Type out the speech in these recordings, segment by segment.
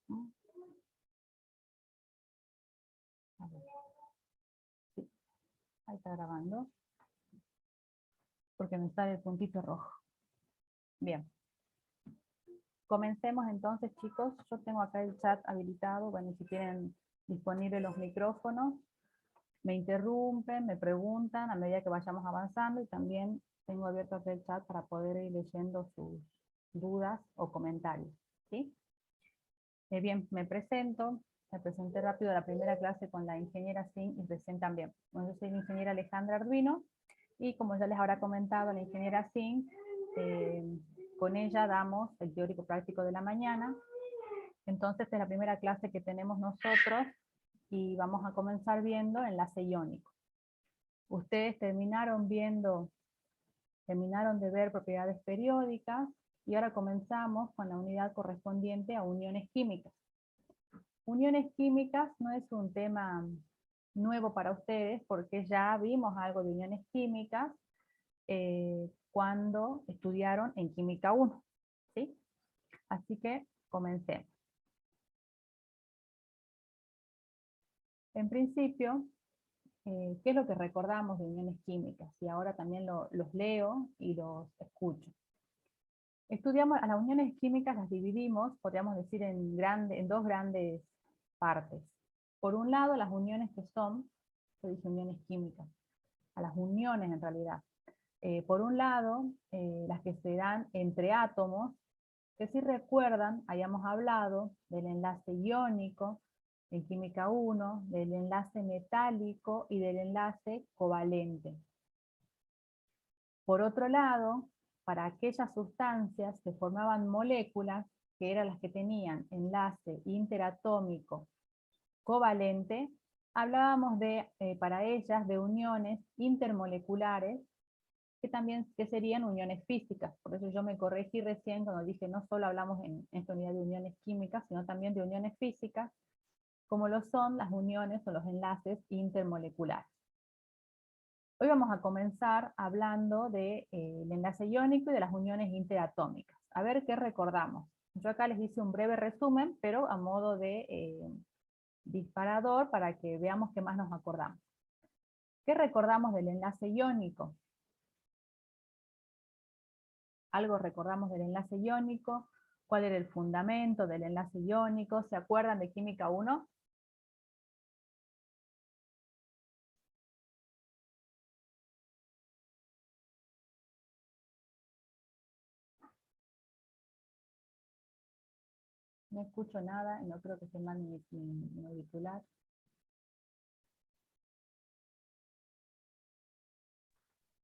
¿no? A ver, sí, ahí está grabando, porque me sale el puntito rojo. Bien. Comencemos entonces, chicos. Yo tengo acá el chat habilitado. Bueno, si tienen disponibles los micrófonos, me interrumpen, me preguntan a medida que vayamos avanzando, y también tengo abierto acá el chat para poder ir leyendo sus dudas o comentarios, ¿sí? Bien, me presenté rápido a la primera clase con la ingeniera Sin y recién también. Bueno, yo soy la ingeniera Alejandra Arduino, y como ya les habrá comentado la ingeniera Sin, con ella damos el teórico práctico de la mañana. Entonces es la primera clase que tenemos nosotros, y vamos a comenzar viendo enlace iónico. Ustedes terminaron de ver propiedades periódicas, y ahora comenzamos con la unidad correspondiente a uniones químicas. Uniones químicas no es un tema nuevo para ustedes, porque ya vimos algo de uniones químicas cuando estudiaron en Química 1, ¿sí? Así que comencemos. En principio, ¿qué es lo que recordamos de uniones químicas? Y ahora también los leo y los escucho. Estudiamos a las uniones químicas, las dividimos, podríamos decir, en dos grandes partes. Por un lado, las uniones que son, yo dije uniones químicas, a las uniones en realidad. Por un lado, las que se dan entre átomos, que si recuerdan, hayamos hablado del enlace iónico en Química 1, del enlace metálico y del enlace covalente. Por otro lado, para aquellas sustancias que formaban moléculas, que eran las que tenían enlace interatómico covalente, hablábamos para ellas de uniones intermoleculares, que serían uniones físicas. Por eso yo me corregí recién cuando dije no solo hablamos en esta unidad de uniones químicas, sino también de uniones físicas, como lo son las uniones o los enlaces intermoleculares. Hoy vamos a comenzar hablando del enlace iónico y de las uniones interatómicas. A ver qué recordamos. Yo acá les hice un breve resumen, pero a modo de disparador, para que veamos qué más nos acordamos. ¿Qué recordamos del enlace iónico? Algo recordamos del enlace iónico. ¿Cuál era el fundamento del enlace iónico? ¿Se acuerdan de Química 1? No escucho nada, no creo que se mande mi auricular.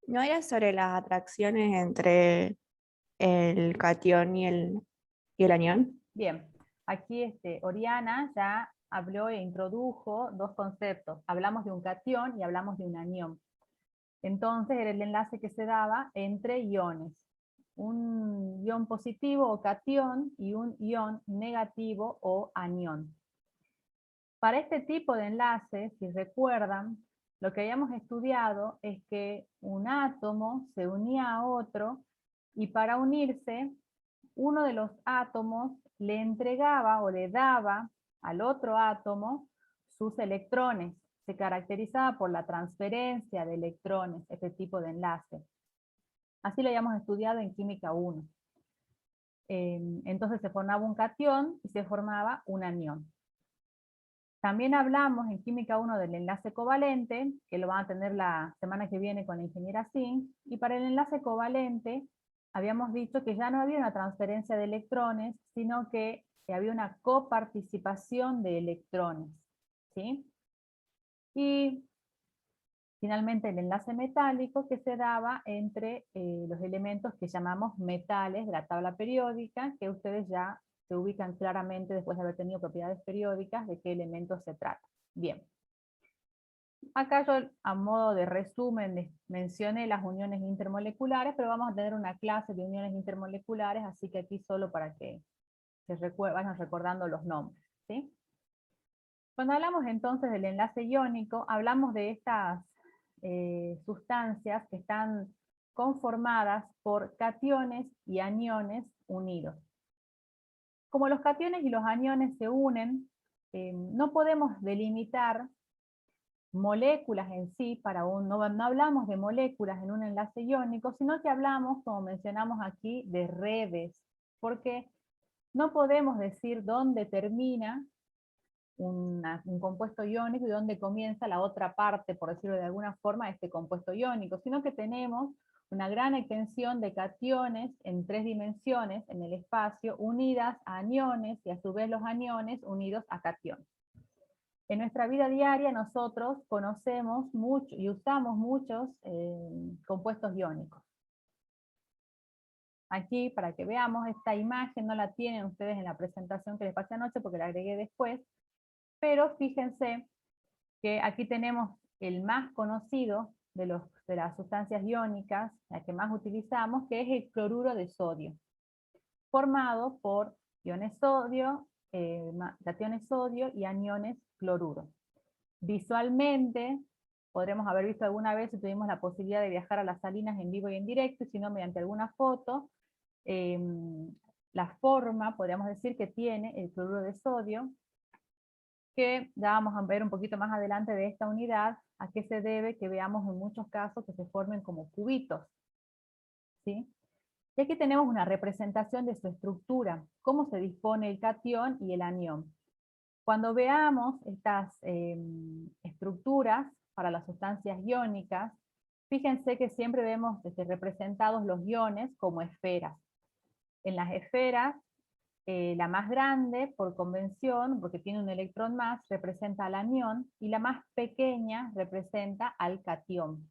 ¿No era sobre las atracciones entre el catión y el anión? Bien, aquí Oriana ya habló e introdujo dos conceptos. Hablamos de un catión y hablamos de un anión. Entonces era el enlace que se daba entre iones. Un ion positivo o catión y un ion negativo o anión. Para este tipo de enlaces, si recuerdan, lo que habíamos estudiado es que un átomo se unía a otro, y para unirse, uno de los átomos le entregaba o le daba al otro átomo sus electrones. Se caracterizaba por la transferencia de electrones, este tipo de enlace. Así lo habíamos estudiado en Química 1. Entonces se formaba un catión y se formaba un anión. También hablamos en Química 1 del enlace covalente, que lo van a tener la semana que viene con la ingeniera Sin, y para el enlace covalente habíamos dicho que ya no había una transferencia de electrones, sino que había una coparticipación de electrones, ¿sí? Y finalmente el enlace metálico, que se daba entre los elementos que llamamos metales de la tabla periódica, que ustedes ya se ubican claramente después de haber tenido propiedades periódicas de qué elementos se trata. Bien. Acá yo, a modo de resumen, mencioné las uniones intermoleculares, pero vamos a tener una clase de uniones intermoleculares, así que aquí solo para que se vayan recordando los nombres, ¿sí? Cuando hablamos entonces del enlace iónico, hablamos de estas sustancias que están conformadas por cationes y aniones unidos. Como los cationes y los aniones se unen, no podemos delimitar moléculas en sí, no hablamos de moléculas en un enlace iónico, sino que hablamos, como mencionamos aquí, de redes, porque no podemos decir dónde termina un compuesto iónico y dónde comienza la otra parte, por decirlo de alguna forma, este compuesto iónico, sino que tenemos una gran extensión de cationes en 3 dimensiones en el espacio, unidas a aniones, y a su vez los aniones unidos a cationes. En nuestra vida diaria nosotros conocemos mucho y usamos muchos compuestos iónicos. Aquí, para que veamos, esta imagen no la tienen ustedes en la presentación que les pasé anoche porque la agregué después, pero fíjense que aquí tenemos el más conocido de las sustancias iónicas, la que más utilizamos, que es el cloruro de sodio, formado por iones sodio, cationes sodio y aniones cloruro. Visualmente, podremos haber visto alguna vez si tuvimos la posibilidad de viajar a las salinas en vivo y en directo, y si no mediante alguna foto, la forma, podríamos decir, que tiene el cloruro de sodio, que ya vamos a ver un poquito más adelante de esta unidad, a qué se debe que veamos en muchos casos que se formen como cubitos, ¿sí? Y aquí tenemos una representación de su estructura, cómo se dispone el catión y el anión. Cuando veamos estas estructuras para las sustancias iónicas, fíjense que siempre vemos representados los iones como esferas. En las esferas, la más grande, por convención, porque tiene un electrón más, representa al anión, y la más pequeña representa al catión.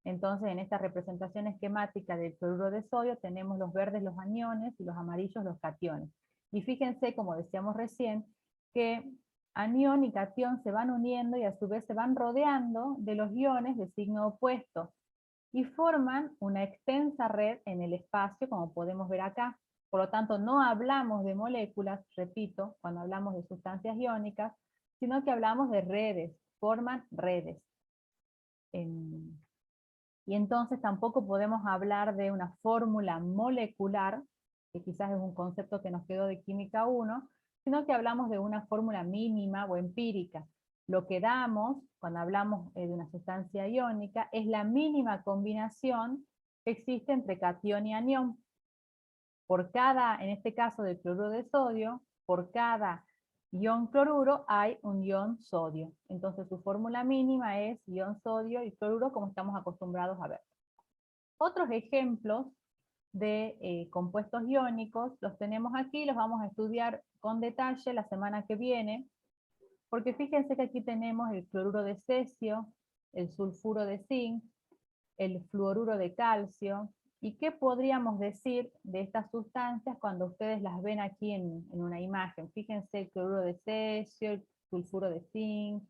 Entonces, en esta representación esquemática del cloruro de sodio, tenemos los verdes los aniones y los amarillos los cationes. Y fíjense, como decíamos recién, que anión y catión se van uniendo y a su vez se van rodeando de los iones de signo opuesto, y forman una extensa red en el espacio, como podemos ver acá. Por lo tanto, no hablamos de moléculas, repito, cuando hablamos de sustancias iónicas, sino que hablamos de redes, forman redes. Y entonces tampoco podemos hablar de una fórmula molecular, que quizás es un concepto que nos quedó de Química 1, sino que hablamos de una fórmula mínima o empírica. Lo que damos, cuando hablamos de una sustancia iónica, es la mínima combinación que existe entre catión y anión. Por cada, en este caso del cloruro de sodio, por cada ion cloruro hay un ion sodio. Entonces su fórmula mínima es ion sodio y cloruro, como estamos acostumbrados a ver. Otros ejemplos de compuestos iónicos los tenemos aquí, los vamos a estudiar con detalle la semana que viene, porque fíjense que aquí tenemos el cloruro de cesio, el sulfuro de zinc, el fluoruro de calcio. ¿Y qué podríamos decir de estas sustancias cuando ustedes las ven aquí en una imagen? Fíjense el cloruro de cesio, el sulfuro de zinc,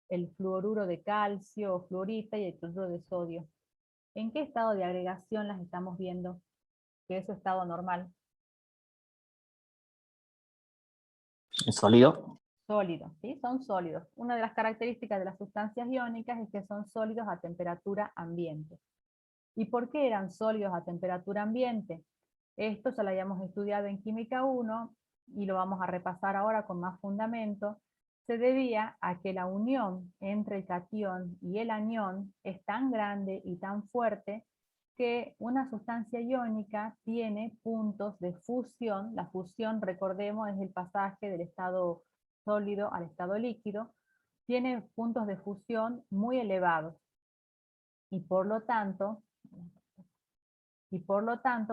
el fluoruro de calcio o fluorita y el cloruro de sodio. ¿En qué estado de agregación las estamos viendo? Que es su estado normal. ¿Es sólido? Sólidos, ¿sí? Son sólidos. Una de las características de las sustancias iónicas es que son sólidos a temperatura ambiente. ¿Y por qué eran sólidos a temperatura ambiente? Esto ya lo habíamos estudiado en Química 1 y lo vamos a repasar ahora con más fundamento. Se debía a que la unión entre el catión y el anión es tan grande y tan fuerte que una sustancia iónica tiene puntos de fusión. La fusión, recordemos, es el pasaje del estado sólido al estado líquido. Tiene puntos de fusión muy elevados. Y por lo tanto,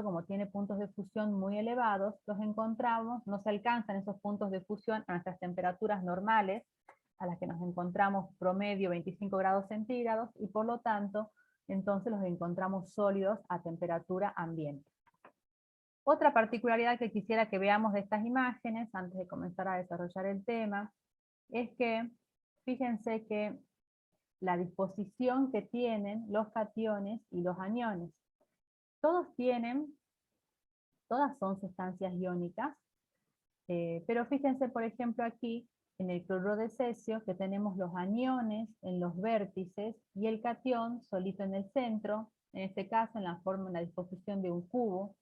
como tiene puntos de fusión muy elevados, los encontramos, no se alcanzan esos puntos de fusión a nuestras temperaturas normales, a las que nos encontramos promedio 25 grados centígrados, y por lo tanto, entonces los encontramos sólidos a temperatura ambiente. Otra particularidad que quisiera que veamos de estas imágenes, antes de comenzar a desarrollar el tema, es que, fíjense que la disposición que tienen los cationes y los aniones. Todas son sustancias iónicas, pero fíjense por ejemplo aquí, en el cloruro de cesio, que tenemos los aniones en los vértices y el catión solito en el centro, en este caso en la disposición de un cubo.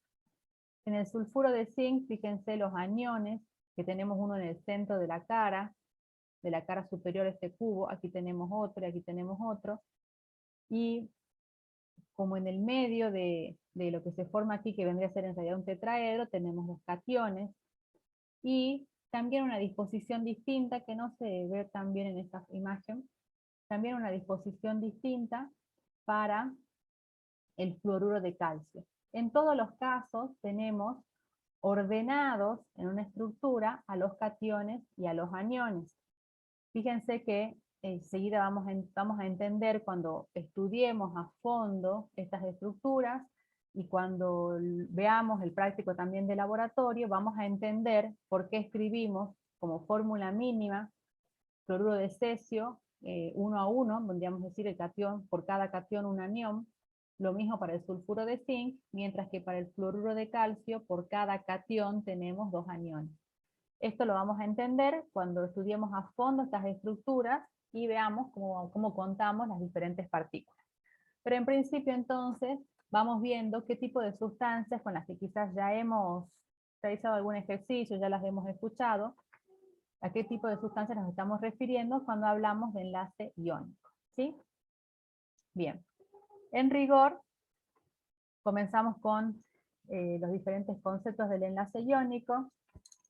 En el sulfuro de zinc, fíjense los aniones, que tenemos uno en el centro de la cara superior de este cubo, aquí tenemos otro y aquí tenemos otro, y como en el medio de lo que se forma aquí, que vendría a ser en realidad un tetraedro, tenemos los cationes, y también una disposición distinta, que no se ve tan bien en esta imagen, también una disposición distinta para el fluoruro de calcio. En todos los casos tenemos ordenados en una estructura a los cationes y a los aniones. Fíjense que enseguida vamos a entender cuando estudiemos a fondo estas estructuras y cuando veamos el práctico también de laboratorio, vamos a entender por qué escribimos como fórmula mínima cloruro de cesio 1 a 1, podríamos decir el catión, por cada catión un anión, lo mismo para el sulfuro de zinc, mientras que para el fluoruro de calcio, por cada catión tenemos 2 aniones. Esto lo vamos a entender cuando estudiemos a fondo estas estructuras y veamos cómo contamos las diferentes partículas. Pero en principio entonces vamos viendo qué tipo de sustancias con las que quizás ya hemos realizado algún ejercicio, ya las hemos escuchado, a qué tipo de sustancias nos estamos refiriendo cuando hablamos de enlace iónico, ¿sí? Bien, en rigor comenzamos con los diferentes conceptos del enlace iónico.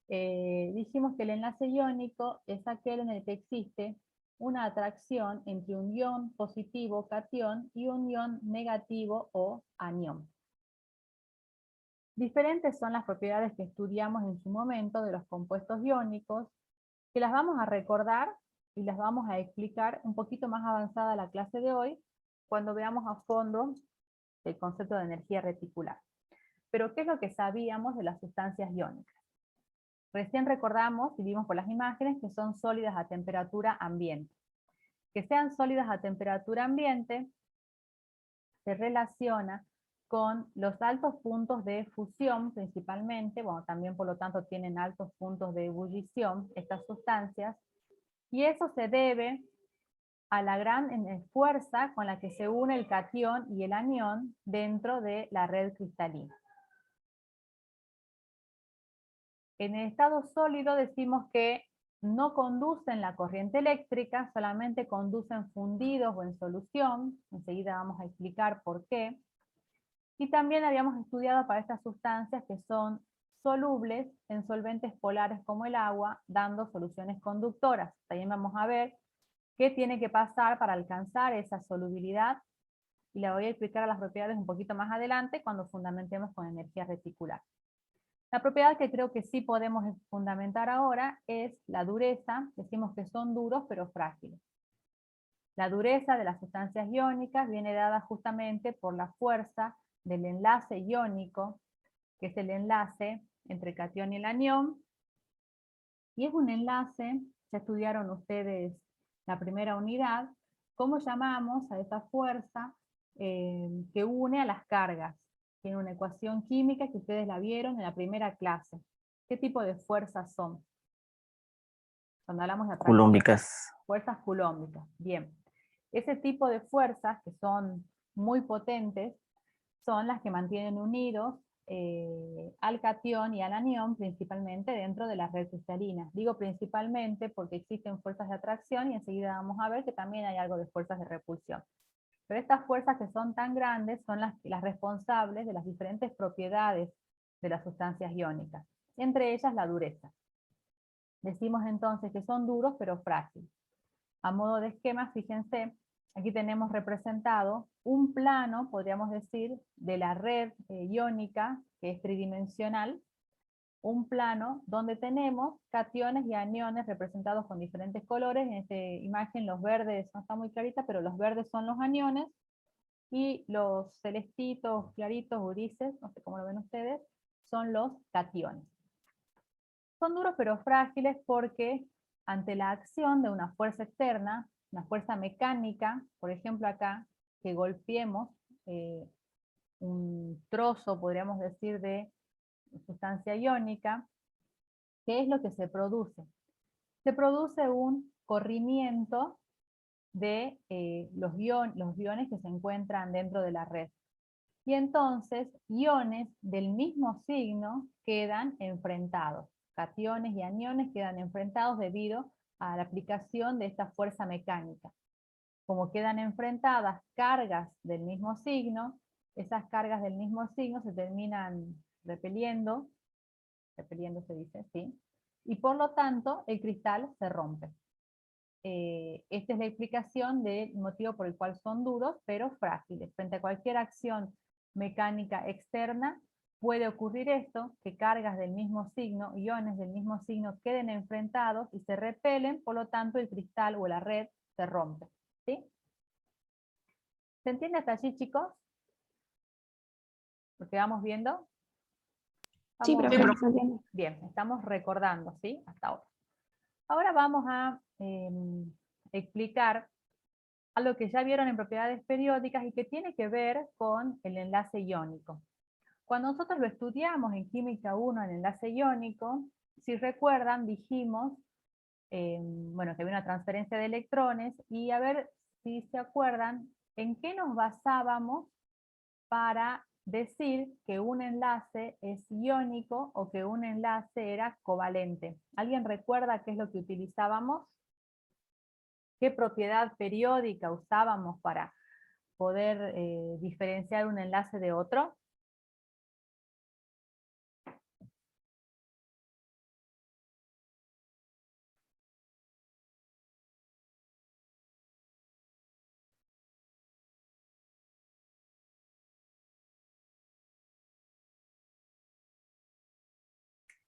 Dijimos que el enlace iónico es aquel en el que existe una atracción entre un ion positivo, catión, y un ion negativo o anión. Diferentes son las propiedades que estudiamos en su momento de los compuestos iónicos, que las vamos a recordar y las vamos a explicar un poquito más avanzada la clase de hoy, cuando veamos a fondo el concepto de energía reticular. Pero ¿qué es lo que sabíamos de las sustancias iónicas? Recién recordamos y vimos por las imágenes que son sólidas a temperatura ambiente. Que sean sólidas a temperatura ambiente se relaciona con los altos puntos de fusión principalmente, bueno, también por lo tanto tienen altos puntos de ebullición estas sustancias, y eso se debe a la gran fuerza con la que se une el catión y el anión dentro de la red cristalina. En el estado sólido decimos que no conducen la corriente eléctrica, solamente conducen fundidos o en solución, enseguida vamos a explicar por qué. Y también habíamos estudiado para estas sustancias que son solubles en solventes polares como el agua, dando soluciones conductoras. También vamos a ver qué tiene que pasar para alcanzar esa solubilidad, y la voy a explicar a las propiedades un poquito más adelante cuando fundamentemos con energía reticular. La propiedad que creo que sí podemos fundamentar ahora es la dureza. Decimos que son duros pero frágiles. La dureza de las sustancias iónicas viene dada justamente por la fuerza del enlace iónico, que es el enlace entre el catión y el anión, y es un enlace, ya estudiaron ustedes la primera unidad, ¿cómo llamamos a esa fuerza que une a las cargas? Tiene una ecuación química que ustedes la vieron en la primera clase. ¿Qué tipo de fuerzas son? Cuando hablamos de atracción. Culómbicas. Fuerzas culómbicas, bien. Ese tipo de fuerzas, que son muy potentes, son las que mantienen unidos al catión y al anión, principalmente dentro de la red cristalina. Digo principalmente porque existen fuerzas de atracción y enseguida vamos a ver que también hay algo de fuerzas de repulsión. Pero estas fuerzas que son tan grandes son las responsables de las diferentes propiedades de las sustancias iónicas, entre ellas la dureza. Decimos entonces que son duros pero frágiles. A modo de esquema, fíjense, aquí tenemos representado un plano, podríamos decir, de la red iónica, que es tridimensional, un plano donde tenemos cationes y aniones representados con diferentes colores. En esta imagen los verdes, no está muy clarita, pero los verdes son los aniones, y los celestitos, claritos, grises, no sé cómo lo ven ustedes, son los cationes. Son duros pero frágiles porque ante la acción de una fuerza externa, una fuerza mecánica, por ejemplo acá, que golpeemos un trozo, podríamos decir, de sustancia iónica, ¿qué es lo que se produce? Se produce un corrimiento de los iones que se encuentran dentro de la red. y entonces iones del mismo signo quedan enfrentados. Cationes y aniones quedan enfrentados debido a la aplicación de esta fuerza mecánica. Como quedan enfrentadas cargas del mismo signo, esas cargas del mismo signo se terminan repeliendo se dice, ¿sí? Y por lo tanto el cristal se rompe. Esta es la explicación del motivo por el cual son duros, pero frágiles. Frente a cualquier acción mecánica externa, puede ocurrir esto, que cargas del mismo signo, iones del mismo signo, queden enfrentados y se repelen, por lo tanto el cristal o la red se rompe. ¿Sí? ¿Se entiende hasta allí, chicos? ¿Lo que vamos viendo? Sí, Vamos, profe, se entiende. bien, estamos recordando, ¿sí? Hasta ahora. Ahora vamos a explicar algo que ya vieron en propiedades periódicas y que tiene que ver con el enlace iónico. Cuando nosotros lo estudiamos en Química 1, el enlace iónico, si recuerdan, dijimos bueno, que había una transferencia de electrones, y a ver si se acuerdan en qué nos basábamos para decir que un enlace es iónico o que un enlace era covalente. ¿Alguien recuerda qué es lo que utilizábamos? ¿Qué propiedad periódica usábamos para poder diferenciar un enlace de otro?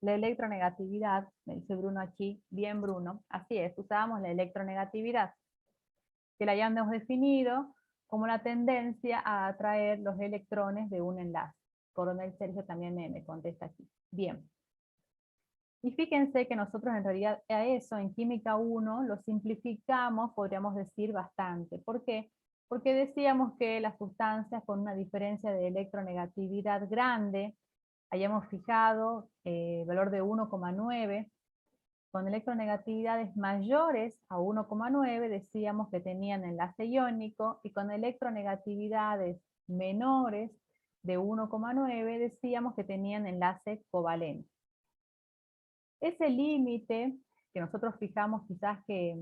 La electronegatividad, me dice Bruno aquí, bien Bruno, así es, usábamos la electronegatividad, que la hayamos definido como la tendencia a atraer los electrones de un enlace. Coronel Sergio también me contesta aquí. Bien. Y fíjense que nosotros en realidad a eso, en Química 1, lo simplificamos, podríamos decir, bastante. ¿Por qué? Porque decíamos que las sustancias con una diferencia de electronegatividad grande, hayamos fijado valor de 1,9, con electronegatividades mayores a 1,9 decíamos que tenían enlace iónico, y con electronegatividades menores de 1,9 decíamos que tenían enlace covalente. Ese límite que nosotros fijamos quizás que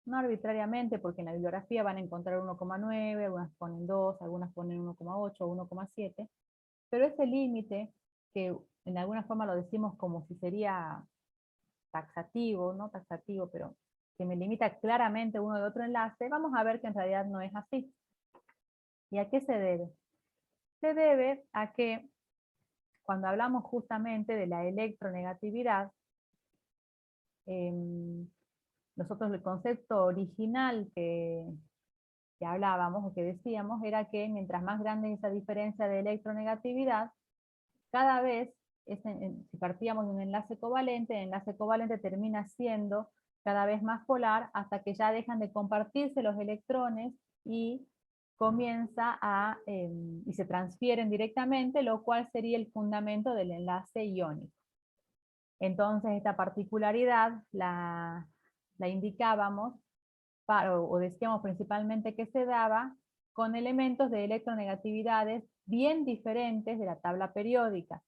no arbitrariamente, porque en la bibliografía van a encontrar 1,9, algunas ponen 2, algunas ponen 1,8 o 1,7, pero ese límite, que en alguna forma lo decimos como si sería taxativo, no taxativo, pero que me limita claramente uno de otro enlace, vamos a ver que en realidad no es así. ¿Y a qué se debe? Se debe a que cuando hablamos justamente de la electronegatividad, nosotros el concepto original que hablábamos o que decíamos era que mientras más grande es esa diferencia de electronegatividad, cada vez, si partíamos de un enlace covalente, el enlace covalente termina siendo cada vez más polar hasta que ya dejan de compartirse los electrones y comienza y se transfieren directamente, lo cual sería el fundamento del enlace iónico. Entonces esta particularidad la indicábamos, o decíamos principalmente que se daba con elementos de electronegatividades bien diferentes de la tabla periódica.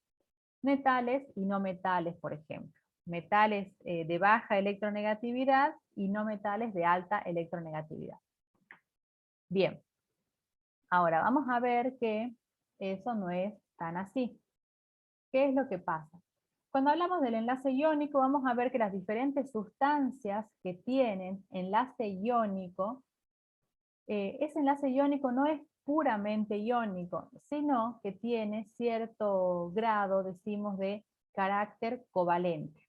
Metales y no metales, por ejemplo. Metales de baja electronegatividad y no metales de alta electronegatividad. Bien, ahora vamos a ver que eso no es tan así. ¿Qué es lo que pasa? Cuando hablamos del enlace iónico, vamos a ver que las diferentes sustancias que tienen enlace iónico, ese enlace iónico no es puramente iónico, sino que tiene cierto grado, decimos, de carácter covalente.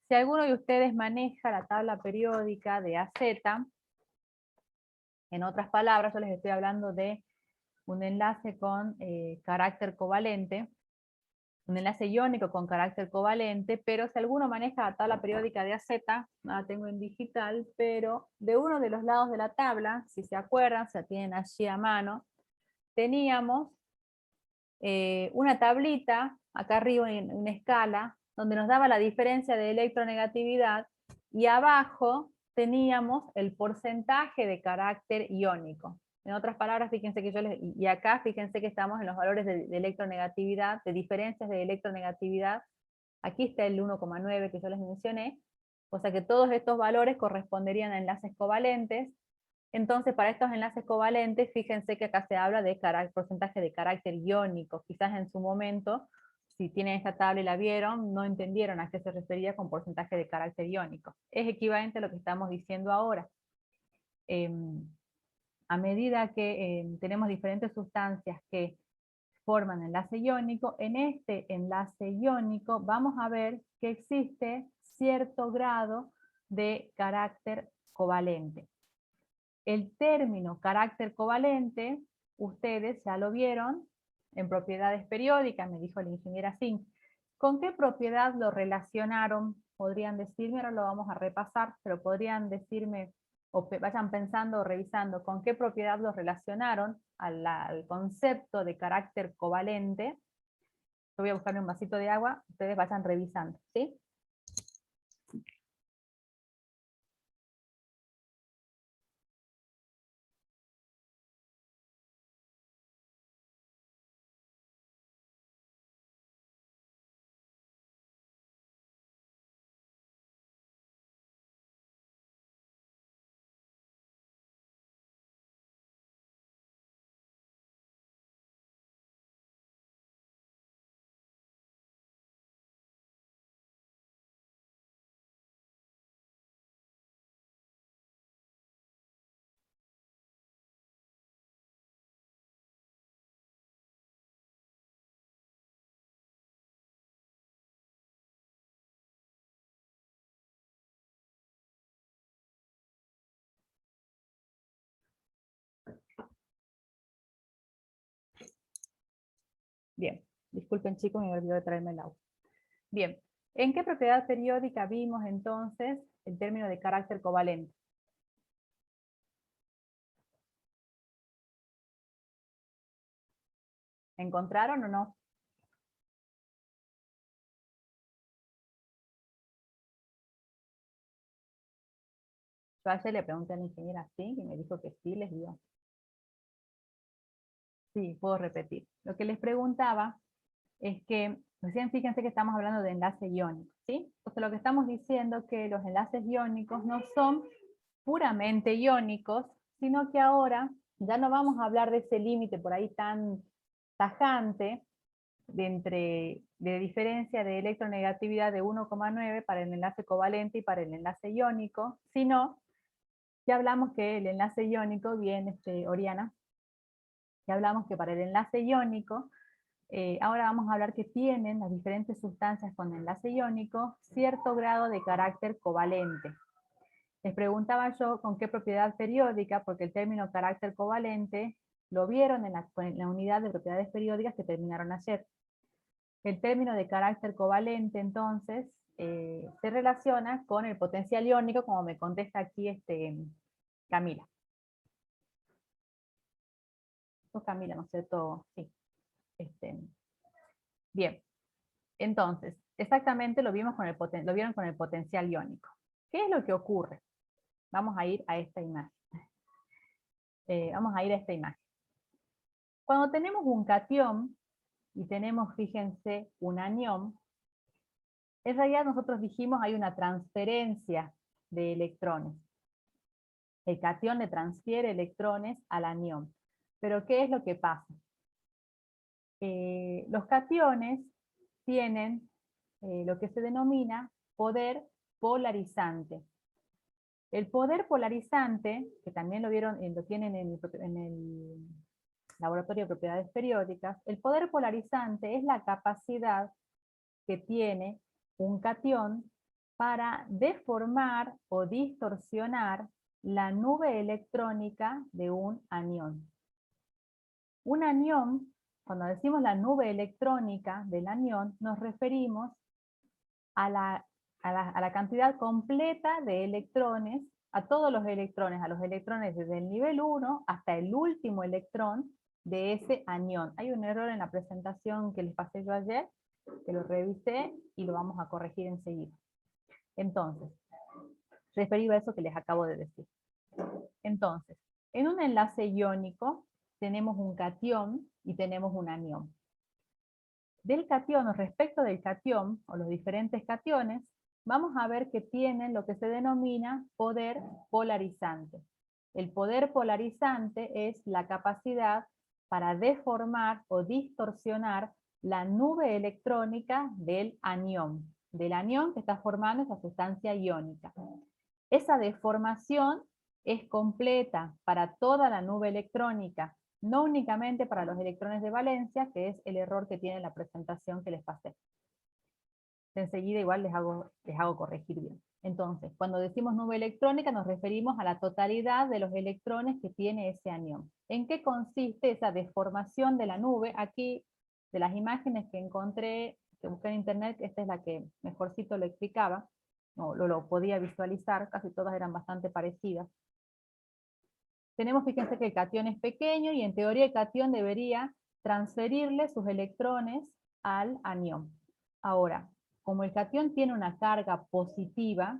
Si alguno de ustedes maneja la tabla periódica de AZ, en otras palabras, yo les estoy hablando de un enlace con carácter covalente, un enlace iónico con carácter covalente, pero si alguno maneja la tabla periódica de AZ, no la tengo en digital, pero de uno de los lados de la tabla, si se acuerdan, se la tienen allí a mano, teníamos una tablita, acá arriba en una escala, donde nos daba la diferencia de electronegatividad, y abajo teníamos el porcentaje de carácter iónico. En otras palabras, fíjense que y acá fíjense que estamos en los valores de electronegatividad, de diferencias de electronegatividad. Aquí está el 1,9 que yo les mencioné, o sea que todos estos valores corresponderían a enlaces covalentes. Entonces, para estos enlaces covalentes, fíjense que acá se habla de porcentaje de carácter iónico. Quizás en su momento, si tienen esta tabla y la vieron, no entendieron a qué se refería con porcentaje de carácter iónico. Es equivalente a lo que estamos diciendo ahora. A medida que tenemos diferentes sustancias que forman enlace iónico, en este enlace iónico vamos a ver que existe cierto grado de carácter covalente. El término carácter covalente, ustedes ya lo vieron en propiedades periódicas, me dijo la ingeniera Zink. ¿Con qué propiedad lo relacionaron? Podrían decirme, ahora lo vamos a repasar, pero podrían decirme, o vayan pensando o revisando, con qué propiedad lo relacionaron al concepto de carácter covalente. Yo voy a buscarme un vasito de agua, ustedes vayan revisando, ¿sí? Bien, disculpen chicos, me olvidé de traerme el agua. Bien, ¿en qué propiedad periódica vimos entonces el término de carácter covalente? ¿Encontraron o no? Yo ayer le pregunté a la ingeniera Zink y me dijo que sí, les dio. Sí, puedo repetir. Lo que les preguntaba es que, recién fíjense que estamos hablando de enlace iónico, ¿sí? Entonces lo que estamos diciendo es que los enlaces iónicos no son puramente iónicos, sino que ahora ya no vamos a hablar de ese límite por ahí tan tajante de diferencia de electronegatividad de 1,9 para el enlace covalente y para el enlace iónico, sino ya hablamos que el enlace iónico, bien, Oriana, ya hablamos que para el enlace iónico, ahora vamos a hablar que tienen las diferentes sustancias con enlace iónico cierto grado de carácter covalente. Les preguntaba yo con qué propiedad periódica, porque el término carácter covalente lo vieron en la unidad de propiedades periódicas que terminaron ayer. El término de carácter covalente, entonces, se relaciona con el potencial iónico, como me contesta aquí Camila. Camila, ¿no es cierto? Sí. Bien. Entonces, exactamente lo vieron con el potencial iónico. ¿Qué es lo que ocurre? Vamos a ir a esta imagen. Cuando tenemos un catión y tenemos, fíjense, un anión, en realidad nosotros dijimos hay una transferencia de electrones. El catión le transfiere electrones al anión. Pero ¿qué es lo que pasa? Los cationes tienen lo que se denomina poder polarizante. El poder polarizante, que también lo tienen en el laboratorio de propiedades periódicas, el poder polarizante es la capacidad que tiene un catión para deformar o distorsionar la nube electrónica de un anión. Un anión, cuando decimos la nube electrónica del anión, nos referimos a la cantidad completa de electrones, a todos los electrones, a los electrones desde el nivel 1 hasta el último electrón de ese anión. Hay un error en la presentación que les pasé yo ayer, que lo revisé y lo vamos a corregir enseguida. Entonces, referido a eso que les acabo de decir. Entonces, En un enlace iónico tenemos un catión y tenemos un anión. Del catión o respecto del catión, o los diferentes cationes, vamos a ver que tienen lo que se denomina poder polarizante. El poder polarizante es la capacidad para deformar o distorsionar la nube electrónica del anión que está formando esa sustancia iónica. Esa deformación es completa para toda la nube electrónica, no únicamente para los electrones de valencia, que es el error que tiene la presentación que les pasé. Enseguida igual les hago corregir bien. Entonces, cuando decimos nube electrónica nos referimos a la totalidad de los electrones que tiene ese anión. ¿En qué consiste esa deformación de la nube? Aquí, de las imágenes que encontré, que busqué en internet, esta es la que mejorcito lo explicaba, no, lo podía visualizar, casi todas eran bastante parecidas. Tenemos, fíjense que el catión es pequeño y en teoría el catión debería transferirle sus electrones al anión. Ahora, como el catión tiene una carga positiva,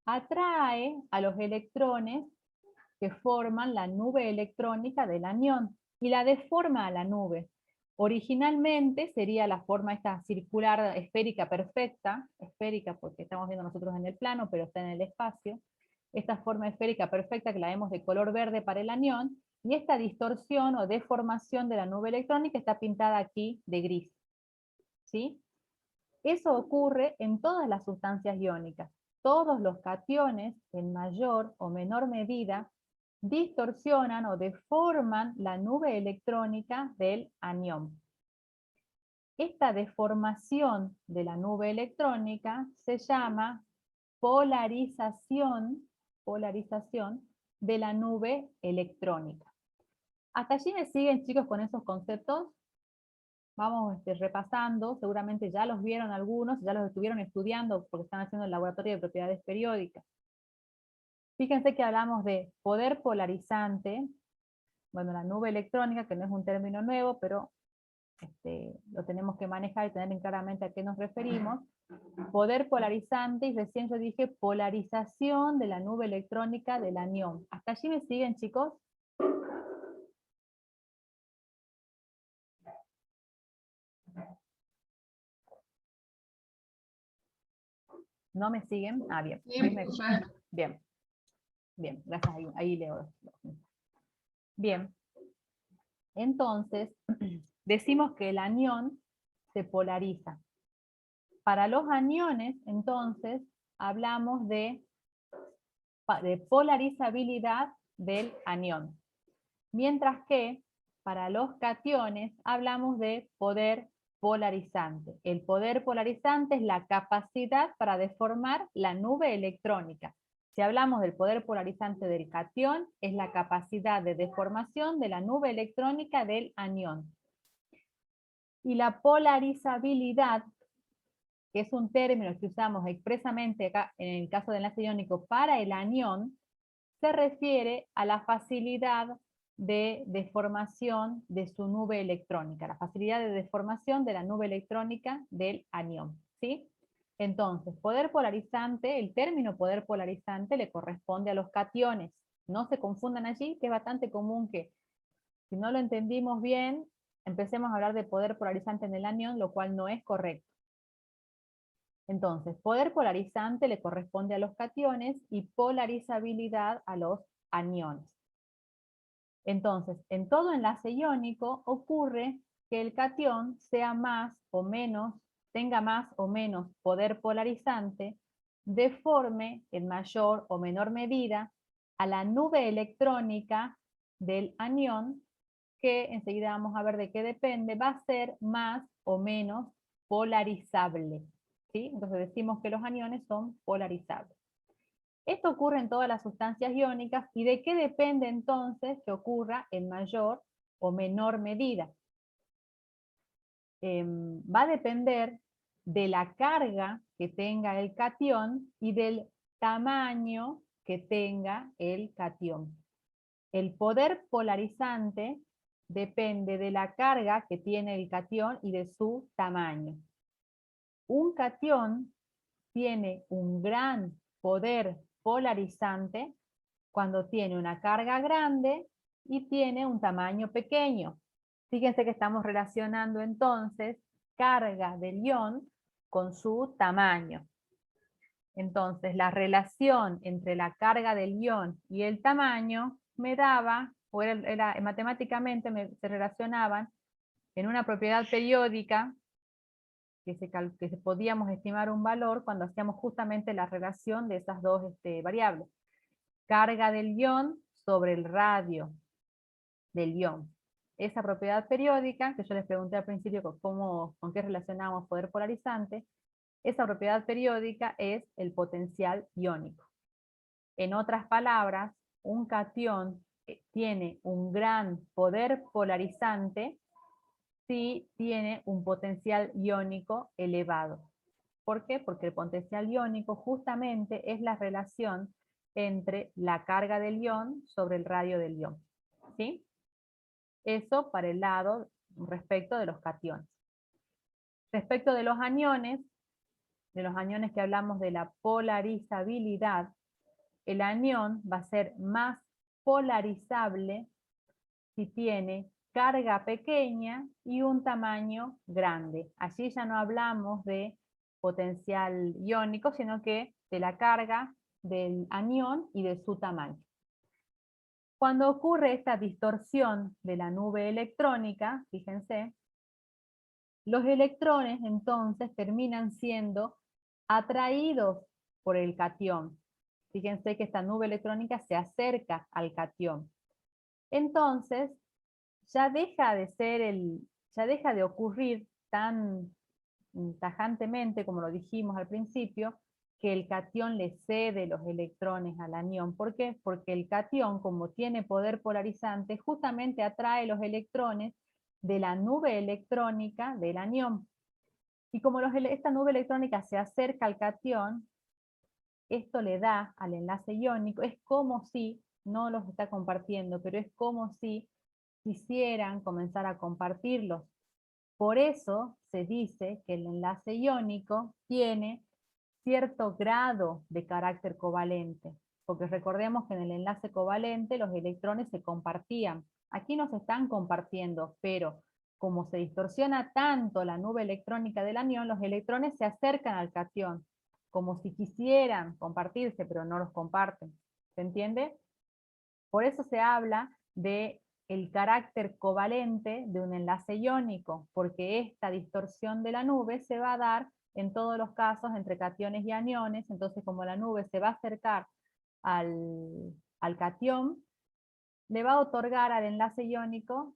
atrae a los electrones que forman la nube electrónica del anión y la deforma a la nube. Originalmente sería la forma esta circular esférica perfecta, esférica porque estamos viendo nosotros en el plano, pero está en el espacio, esta forma esférica perfecta que la vemos de color verde para el anión, y esta distorsión o deformación de la nube electrónica está pintada aquí de gris. ¿Sí? Eso ocurre en todas las sustancias iónicas. Todos los cationes, en mayor o menor medida, distorsionan o deforman la nube electrónica del anión. Esta deformación de la nube electrónica se llama polarización de la nube electrónica. ¿Hasta allí me siguen, chicos, con esos conceptos? Vamos repasando, seguramente ya los vieron algunos, ya los estuvieron estudiando porque están haciendo el laboratorio de propiedades periódicas. Fíjense que hablamos de poder polarizante, bueno, la nube electrónica, que no es un término nuevo, pero lo tenemos que manejar y tener claramente a qué nos referimos. Poder polarizante, y recién yo dije polarización de la nube electrónica del anión. ¿Hasta allí me siguen, chicos? ¿No me siguen? Ah, bien. Bien. Bien, gracias, ahí leo. Bien. Entonces, decimos que el anión se polariza. Para los aniones, entonces, hablamos de polarizabilidad del anión. Mientras que para los cationes hablamos de poder polarizante. El poder polarizante es la capacidad para deformar la nube electrónica. Si hablamos del poder polarizante del catión, es la capacidad de deformación de la nube electrónica del anión. Y la polarizabilidad, que es un término que usamos expresamente acá en el caso del enlace iónico para el anión, se refiere a la facilidad de deformación de su nube electrónica, la facilidad de deformación de la nube electrónica del anión, ¿sí? Entonces, poder polarizante, el término poder polarizante le corresponde a los cationes. No se confundan allí, que es bastante común que, si no lo entendimos bien, empecemos a hablar de poder polarizante en el anión, lo cual no es correcto. Entonces, poder polarizante le corresponde a los cationes y polarizabilidad a los aniones. Entonces, en todo enlace iónico ocurre que el catión sea más o menos, tenga más o menos poder polarizante, deforme en mayor o menor medida a la nube electrónica del anión, que enseguida vamos a ver de qué depende, va a ser más o menos polarizable. ¿Sí? Entonces decimos que los aniones son polarizables. Esto ocurre en todas las sustancias iónicas, ¿y de qué depende entonces que ocurra en mayor o menor medida? Va a depender de la carga que tenga el catión y del tamaño que tenga el catión. El poder polarizante depende de la carga que tiene el catión y de su tamaño. Un catión tiene un gran poder polarizante cuando tiene una carga grande y tiene un tamaño pequeño. Fíjense que estamos relacionando entonces carga del ion con su tamaño. Entonces, la relación entre la carga del ion y el tamaño me daba, o matemáticamente se relacionaban en una propiedad periódica que podíamos estimar un valor cuando hacíamos justamente la relación de esas dos variables. Carga del ion sobre el radio del ion. Esa propiedad periódica, que yo les pregunté al principio con qué relacionamos poder polarizante, esa propiedad periódica es el potencial iónico. En otras palabras, un catión tiene un gran poder polarizante si tiene un potencial iónico elevado. ¿Por qué? Porque el potencial iónico justamente es la relación entre la carga del ion sobre el radio del ion. ¿Sí? Eso para el lado respecto de los cationes. Respecto de los aniones que hablamos de la polarizabilidad, el anión va a ser más polarizable si tiene carga pequeña y un tamaño grande. Allí ya no hablamos de potencial iónico, sino que de la carga del anión y de su tamaño. Cuando ocurre esta distorsión de la nube electrónica, fíjense, los electrones entonces terminan siendo atraídos por el catión. Fíjense que esta nube electrónica se acerca al catión. Entonces, ya deja de ocurrir tan tajantemente, como lo dijimos al principio, que el catión le cede los electrones al anión. ¿Por qué? Porque el catión, como tiene poder polarizante, justamente atrae los electrones de la nube electrónica del anión. Y como esta nube electrónica se acerca al catión, esto le da al enlace iónico, es como si, no los está compartiendo, pero es como si quisieran comenzar a compartirlos. Por eso se dice que el enlace iónico tiene cierto grado de carácter covalente, porque recordemos que en el enlace covalente los electrones se compartían. Aquí no se están compartiendo, pero como se distorsiona tanto la nube electrónica del anión, los electrones se acercan al catión, como si quisieran compartirse, pero no los comparten. ¿Se entiende? Por eso se habla de el carácter covalente de un enlace iónico, porque esta distorsión de la nube se va a dar en todos los casos entre cationes y aniones. Entonces, como la nube se va a acercar al catión, le va a otorgar al enlace iónico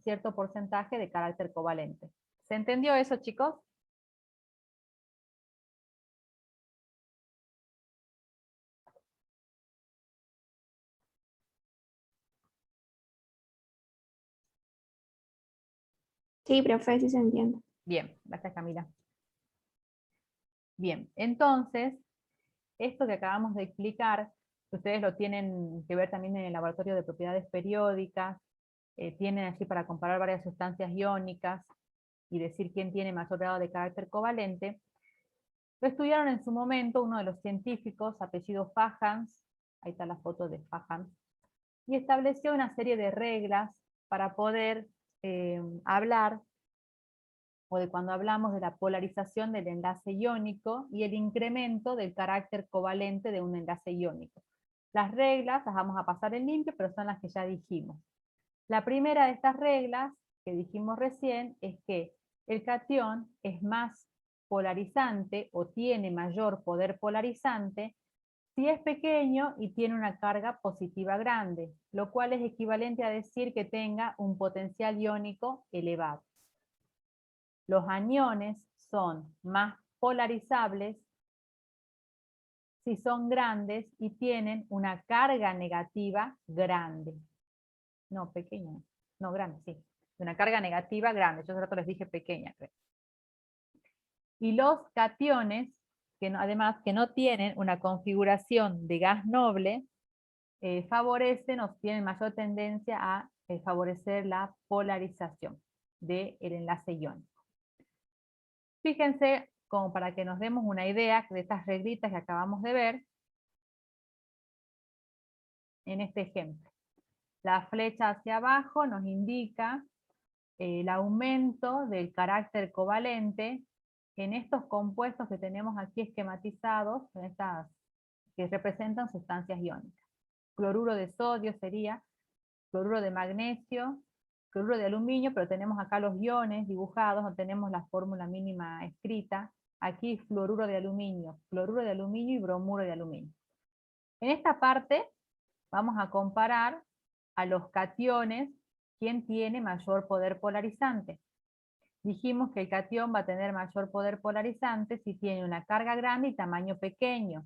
cierto porcentaje de carácter covalente. ¿Se entendió eso, chicos? Sí, profe, sí se entiende. Bien, gracias Camila. Bien, entonces, esto que acabamos de explicar, que ustedes lo tienen que ver también en el laboratorio de propiedades periódicas, tienen allí para comparar varias sustancias iónicas y decir quién tiene mayor grado de carácter covalente, lo estudiaron en su momento uno de los científicos, apellido Fajans, ahí está la foto de Fajans, y estableció una serie de reglas para poder hablar, o de cuando hablamos de la polarización del enlace iónico y el incremento del carácter covalente de un enlace iónico. Las reglas las vamos a pasar en limpio, pero son las que ya dijimos. La primera de estas reglas, que dijimos recién, es que el catión es más polarizante o tiene mayor poder polarizante si es pequeño y tiene una carga positiva grande, lo cual es equivalente a decir que tenga un potencial iónico elevado. Los aniones son más polarizables si son grandes y tienen una carga negativa grande. No, pequeña. No, grande, sí. Una carga negativa grande. Yo hace rato les dije pequeña, creo. Y los cationes, además que no tienen una configuración de gas noble, favorecen o tienen mayor tendencia a favorecer la polarización del enlace iónico. Fíjense, como para que nos demos una idea de estas reglitas que acabamos de ver, en este ejemplo. La flecha hacia abajo nos indica el aumento del carácter covalente en estos compuestos que tenemos aquí esquematizados, en estas que representan sustancias iónicas. Cloruro de sodio sería, cloruro de magnesio, cloruro de aluminio, pero tenemos acá los iones dibujados, no tenemos la fórmula mínima escrita. Aquí fluoruro de aluminio y bromuro de aluminio. En esta parte vamos a comparar a los cationes, quién tiene mayor poder polarizante. Dijimos que el catión va a tener mayor poder polarizante si tiene una carga grande y tamaño pequeño.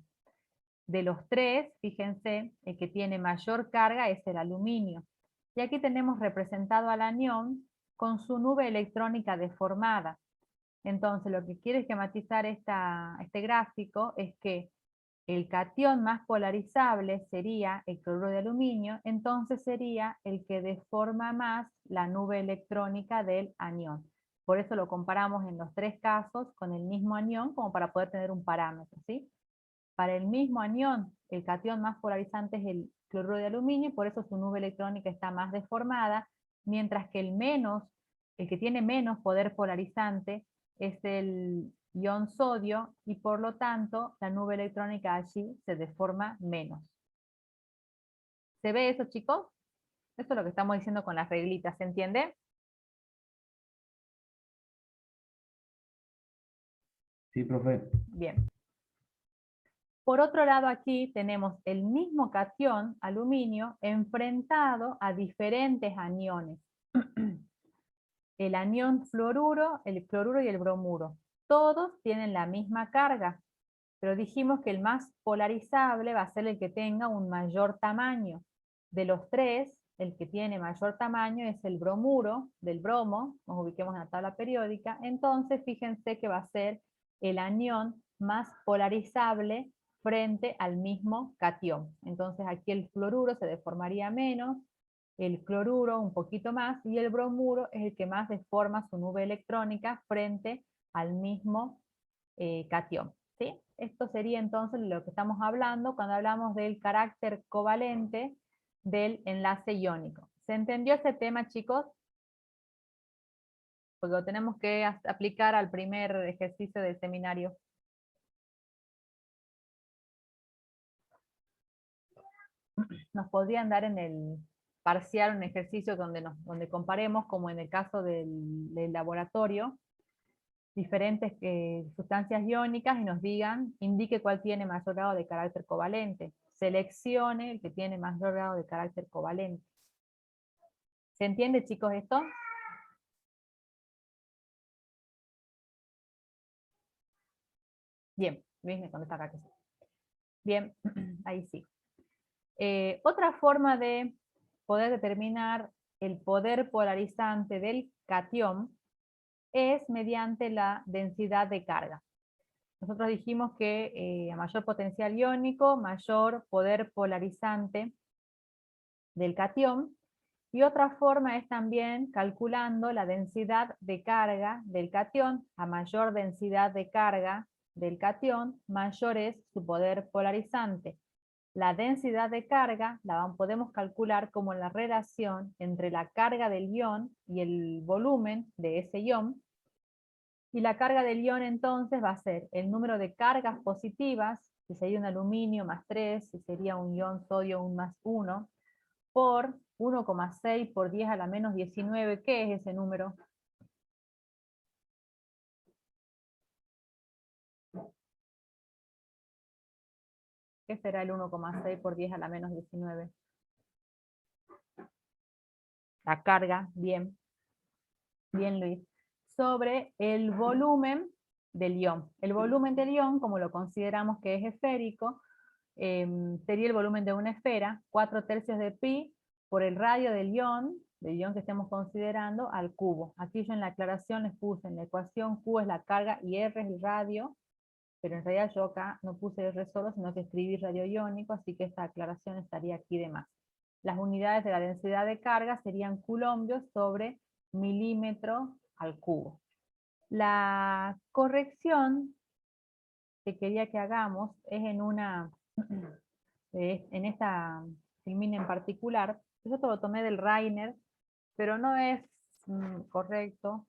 De los tres, fíjense, el que tiene mayor carga es el aluminio. Y aquí tenemos representado al anión con su nube electrónica deformada. Entonces, lo que quiere esquematizar este gráfico es que el catión más polarizable sería el cloruro de aluminio, entonces sería el que deforma más la nube electrónica del anión. Por eso lo comparamos en los tres casos con el mismo anión, como para poder tener un parámetro, ¿sí? Para el mismo anión, el catión más polarizante es el cloruro de aluminio, y por eso su nube electrónica está más deformada, mientras que el que tiene menos poder polarizante es el ion sodio, y por lo tanto la nube electrónica allí se deforma menos. ¿Se ve eso, chicos? Eso es lo que estamos diciendo con las reglitas, ¿se entiende? Sí, profe. Bien. Por otro lado, aquí tenemos el mismo catión, aluminio, enfrentado a diferentes aniones. El anión fluoruro, el cloruro y el bromuro. Todos tienen la misma carga, pero dijimos que el más polarizable va a ser el que tenga un mayor tamaño. De los tres, el que tiene mayor tamaño es el bromuro, del bromo, nos ubiquemos en la tabla periódica. Entonces, fíjense que va a ser el anión más polarizable frente al mismo catión. Entonces aquí el fluoruro se deformaría menos, el cloruro un poquito más, y el bromuro es el que más deforma su nube electrónica frente al mismo catión. ¿Sí? Esto sería entonces lo que estamos hablando cuando hablamos del carácter covalente del enlace iónico. ¿Se entendió ese tema, chicos? Porque lo tenemos que aplicar al primer ejercicio del seminario. Nos podrían dar en el parcial un ejercicio donde comparemos, como en el caso del laboratorio, diferentes sustancias iónicas y nos indique cuál tiene mayor grado de carácter covalente. Seleccione el que tiene mayor grado de carácter covalente. ¿Se entiende, chicos, esto? Bien, Luis me contesta acá que sí. Bien, ahí sí. Otra forma de poder determinar el poder polarizante del catión es mediante la densidad de carga. Nosotros dijimos que a mayor potencial iónico, mayor poder polarizante del catión, y otra forma es también calculando la densidad de carga del catión. A mayor densidad de carga del catión, mayor es su poder polarizante. La densidad de carga la podemos calcular como la relación entre la carga del ion y el volumen de ese ion. Y la carga del ion entonces va a ser el número de cargas positivas, que sería un aluminio más 3, si sería un ion sodio un más 1, por 1,6 por 10 a la menos 19. ¿Qué es ese número? ¿Qué será el 1,6 por 10 a la menos 19? La carga, bien. Bien, Luis. Sobre el volumen del ion. El volumen del ion, como lo consideramos que es esférico, sería el volumen de una esfera, 4/3 de pi por el radio del ion que estemos considerando, al cubo. Aquí yo en la aclaración les puse en la ecuación Q es la carga y R es el radio, pero en realidad yo acá no puse R solo, sino que escribí radio iónico, así que esta aclaración estaría aquí de más. Las unidades de la densidad de carga serían coulombios sobre milímetro al cubo. La corrección que quería que hagamos es en esta filmina en particular. Yo esto lo tomé del Rainer, pero no es correcto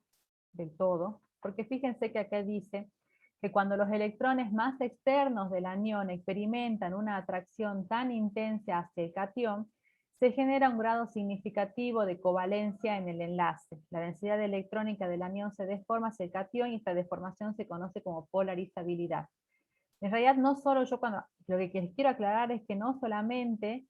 del todo, porque fíjense que acá dice que cuando los electrones más externos del anión experimentan una atracción tan intensa hacia el catión, se genera un grado significativo de covalencia en el enlace. La densidad electrónica del anión se deforma hacia el catión y esta deformación se conoce como polarizabilidad. En realidad no solo lo que les quiero aclarar es que no solamente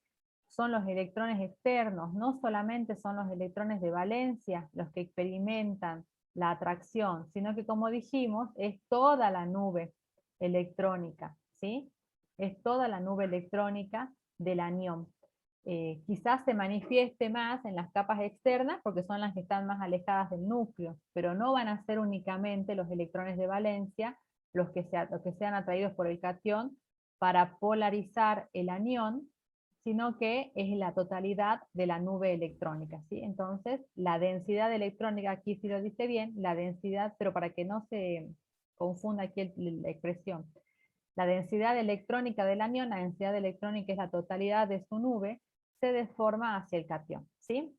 son los electrones externos, no solamente son los electrones de valencia los que experimentan la atracción, sino que como dijimos, es toda la nube electrónica, ¿sí? Es toda la nube electrónica del anión. Quizás se manifieste más en las capas externas porque son las que están más alejadas del núcleo, pero no van a ser únicamente los electrones de valencia los que sean atraídos por el catión para polarizar el anión, sino que es la totalidad de la nube electrónica, ¿sí? Entonces, la densidad electrónica, aquí sí lo dice bien, la densidad, pero para que no se confunda aquí la expresión, la densidad electrónica del anión, la densidad electrónica es la totalidad de su nube, se deforma hacia el catión, ¿sí?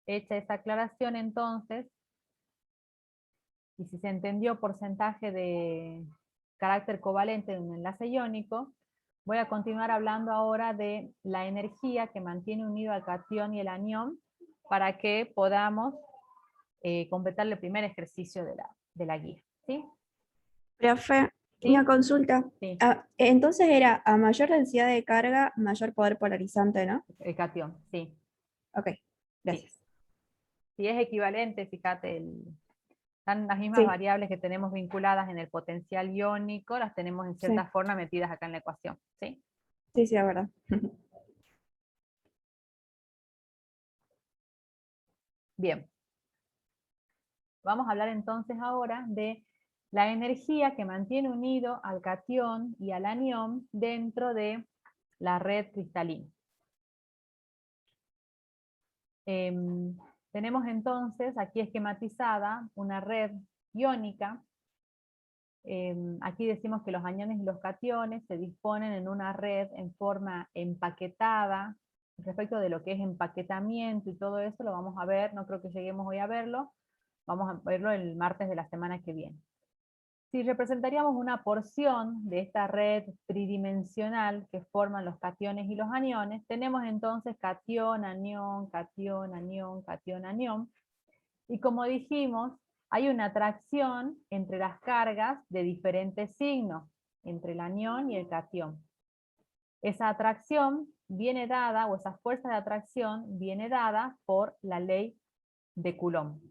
Hecha esa aclaración entonces, y si se entendió porcentaje de carácter covalente de un enlace iónico, voy a continuar hablando ahora de la energía que mantiene unido al catión y el anión para que podamos completar el primer ejercicio de la guía, ¿sí? Profe, ¿Sí? una consulta. Sí. Entonces era a mayor densidad de carga, mayor poder polarizante, ¿no? El catión, sí. Ok, gracias. Si es equivalente, fíjate, están las mismas Sí, variables que tenemos vinculadas en el potencial iónico, las tenemos en cierta sí, forma metidas acá en la ecuación, ¿sí? sí, es verdad. Bien. Vamos a hablar entonces ahora de la energía que mantiene unido al catión y al anión dentro de la red cristalina. Tenemos entonces aquí esquematizada una red iónica. Aquí decimos que los aniones y los cationes se disponen en una red en forma empaquetada. Respecto de lo que es empaquetamiento y todo eso lo vamos a ver, no creo que lleguemos hoy a verlo, vamos a verlo el martes de la semana que viene. Si representaríamos una porción de esta red tridimensional que forman los cationes y los aniones, tenemos entonces catión, anión, catión, anión, catión, anión. Y como dijimos, hay una atracción entre las cargas de diferentes signos, entre el anión y el catión. Esa atracción viene dada, o esa fuerza de atracción viene dada por la ley de Coulomb.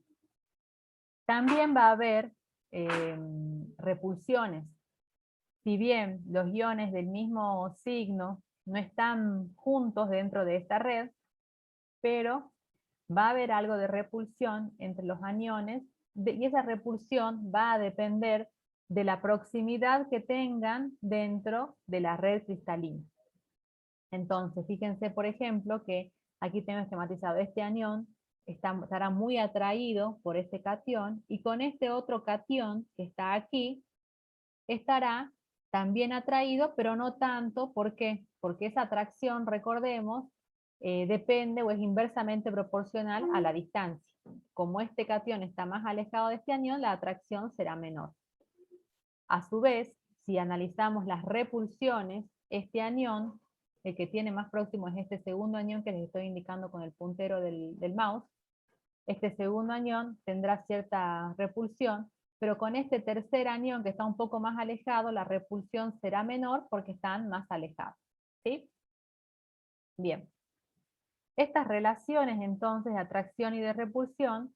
También va a haber repulsiones. Si bien los iones del mismo signo no están juntos dentro de esta red, pero va a haber algo de repulsión entre los aniones, y esa repulsión va a depender de la proximidad que tengan dentro de la red cristalina. Entonces, fíjense, por ejemplo, que aquí tengo esquematizado este anión, estará muy atraído por este catión, y con este otro catión que está aquí, estará también atraído, pero no tanto. ¿Por qué? Porque esa atracción, recordemos, depende o es inversamente proporcional a la distancia. Como este catión está más alejado de este anión, la atracción será menor. A su vez, si analizamos las repulsiones, este anión, el que tiene más próximo es este segundo anión que les estoy indicando con el puntero del mouse. Este segundo anión tendrá cierta repulsión, pero con este tercer anión que está un poco más alejado, la repulsión será menor porque están más alejados, ¿sí? Bien. Estas relaciones entonces de atracción y de repulsión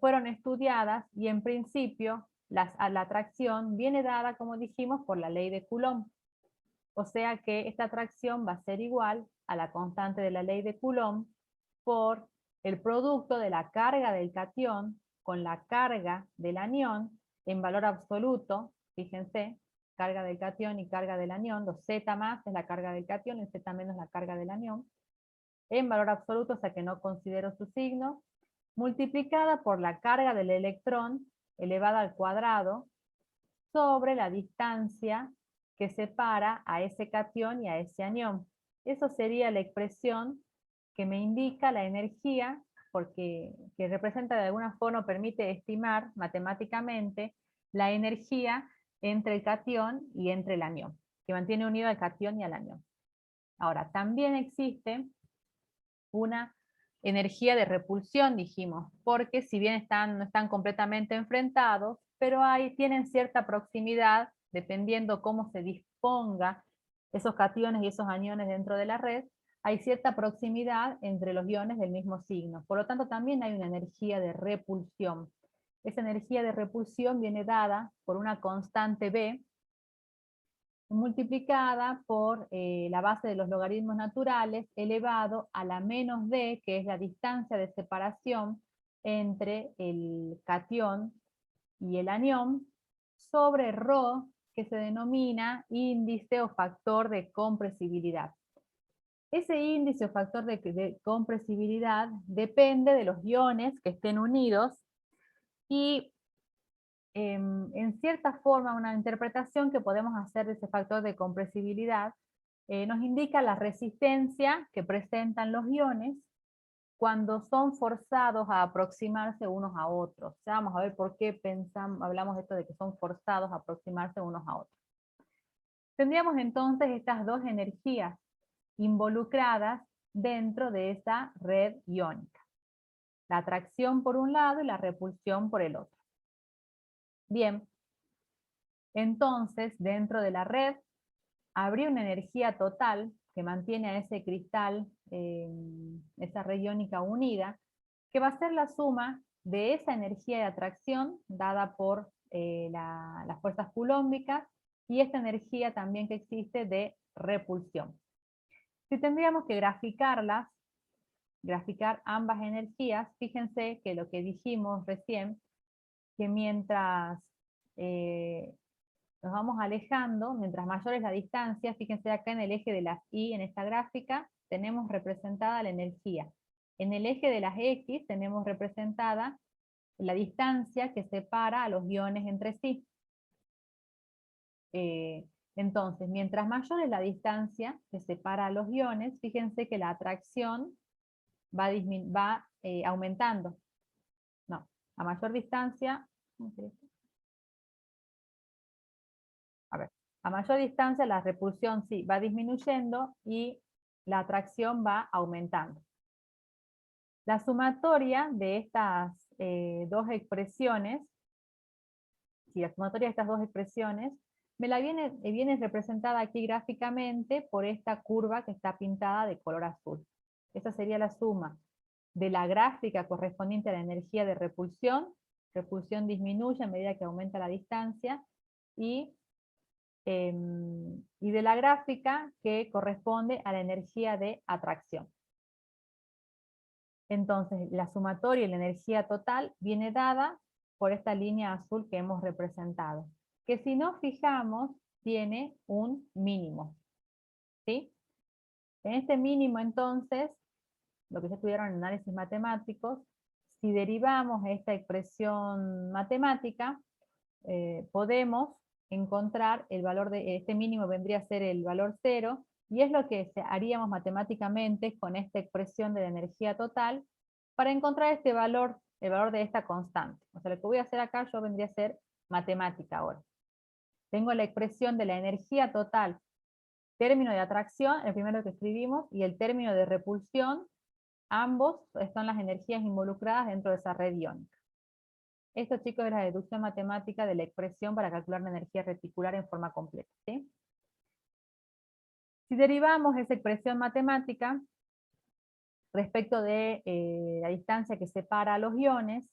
fueron estudiadas, y en principio la atracción viene dada, como dijimos, por la ley de Coulomb. O sea que esta atracción va a ser igual a la constante de la ley de Coulomb por el producto de la carga del catión con la carga del anión en valor absoluto. Fíjense, carga del catión y carga del anión, los Z más es la carga del catión, el Z menos la carga del anión, en valor absoluto, o sea que no considero su signo, multiplicada por la carga del electrón elevada al cuadrado sobre la distancia que separa a ese catión y a ese anión. eso sería la expresión que me indica la energía, porque que representa de alguna forma, permite estimar matemáticamente la energía entre el catión y entre el anión, que mantiene unido al catión y al anión. Ahora, también existe una energía de repulsión, dijimos, porque si bien no están completamente enfrentados, pero tienen cierta proximidad, dependiendo cómo se disponga esos cationes y esos aniones dentro de la red, hay cierta proximidad entre los iones del mismo signo. Por lo tanto, también hay una energía de repulsión. Esa energía de repulsión viene dada por una constante B, multiplicada por la base de los logaritmos naturales elevado a la menos d, que es la distancia de separación entre el catión y el anión, sobre ρ, que se denomina índice o factor de compresibilidad. Ese índice o factor de compresibilidad depende de los iones que estén unidos y en cierta forma una interpretación que podemos hacer de ese factor de compresibilidad nos indica la resistencia que presentan los iones cuando son forzados a aproximarse unos a otros. Ya vamos a ver por qué hablamos de esto de que son forzados a aproximarse unos a otros. Tendríamos entonces estas dos energías involucradas dentro de esa red iónica. La atracción por un lado y la repulsión por el otro. Bien, entonces dentro de la red habría una energía total que mantiene a ese cristal, esa red iónica unida, que va a ser la suma de esa energía de atracción dada por las fuerzas culómbicas y esta energía también que existe de repulsión. Si tendríamos que graficar ambas energías, fíjense que lo que dijimos recién, que mientras nos vamos alejando, mientras mayor es la distancia, fíjense acá en el eje de las Y, en esta gráfica, tenemos representada la energía. En el eje de las X tenemos representada la distancia que separa a los iones entre sí. Entonces, mientras mayor es la distancia que separa a los iones, fíjense que la atracción va aumentando. No, a mayor distancia, a mayor distancia la repulsión sí va disminuyendo y la atracción va aumentando. La sumatoria de estas dos expresiones, la sumatoria de estas dos expresiones, viene representada aquí gráficamente por esta curva que está pintada de color azul. Esa sería la suma de la gráfica correspondiente a la energía de repulsión. Repulsión disminuye a medida que aumenta la distancia, y de la gráfica que corresponde a la energía de atracción. Entonces, la sumatoria y la energía total viene dada por esta línea azul que hemos representado, que si nos fijamos, tiene un mínimo. ¿Sí? En este mínimo, entonces, lo que ya estudiaron en análisis matemáticos, si derivamos esta expresión matemática, podemos encontrar el valor de este mínimo, vendría a ser el valor 0, y es lo que haríamos matemáticamente con esta expresión de la energía total, para encontrar este valor, el valor de esta constante. O sea, lo que voy a hacer acá yo vendría a ser matemática ahora. Tengo la expresión de la energía total, término de atracción, el primero que escribimos, y el término de repulsión, ambos son las energías involucradas dentro de esa red iónica. Esto, chicos, es la deducción matemática de la expresión para calcular la energía reticular en forma completa. ¿Sí? Si derivamos esa expresión matemática respecto de la distancia que separa a los iones,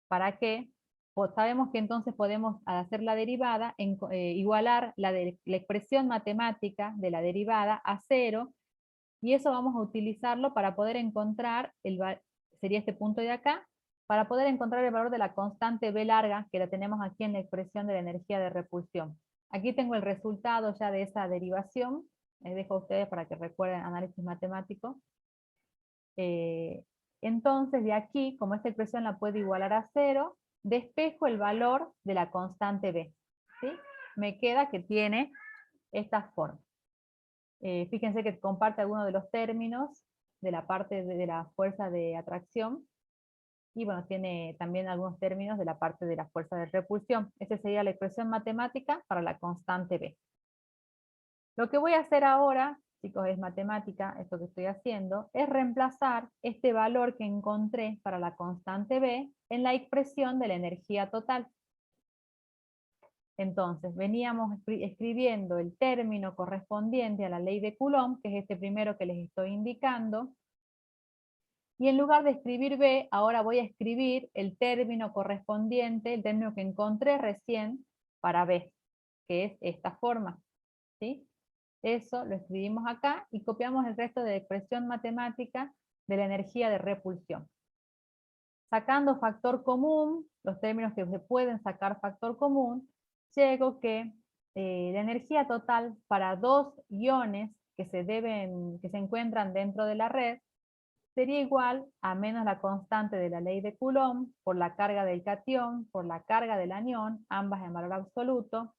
¿para qué? Pues sabemos que entonces podemos, al hacer la derivada, igualar la expresión matemática de la derivada a 0, y eso vamos a utilizarlo para poder encontrar, sería este punto de acá, para poder encontrar el valor de la constante B larga, que la tenemos aquí en la expresión de la energía de repulsión. Aquí tengo el resultado ya de esa derivación, les dejo a ustedes para que recuerden análisis matemático. Entonces de aquí, como esta expresión la puedo igualar a 0, despejo el valor de la constante B. ¿Sí? Me queda que tiene esta forma. Fíjense que comparte algunos de los términos de la parte de la fuerza de atracción, y bueno, tiene también algunos términos de la parte de la fuerza de repulsión. Esa sería la expresión matemática para la constante B. Lo que voy a hacer ahora, chicos, es matemática, esto que estoy haciendo, es reemplazar este valor que encontré para la constante B en la expresión de la energía total. Entonces, veníamos escribiendo el término correspondiente a la ley de Coulomb, que es este primero que les estoy indicando, y en lugar de escribir B, ahora voy a escribir el término correspondiente, el término que encontré recién para B, que es esta forma, ¿sí? Eso lo escribimos acá y copiamos el resto de la expresión matemática de la energía de repulsión. Sacando factor común, los términos que se pueden sacar factor común, llego que la energía total para dos iones que se encuentran dentro de la red sería igual a menos la constante de la ley de Coulomb por la carga del catión por la carga del anión, ambas en valor absoluto,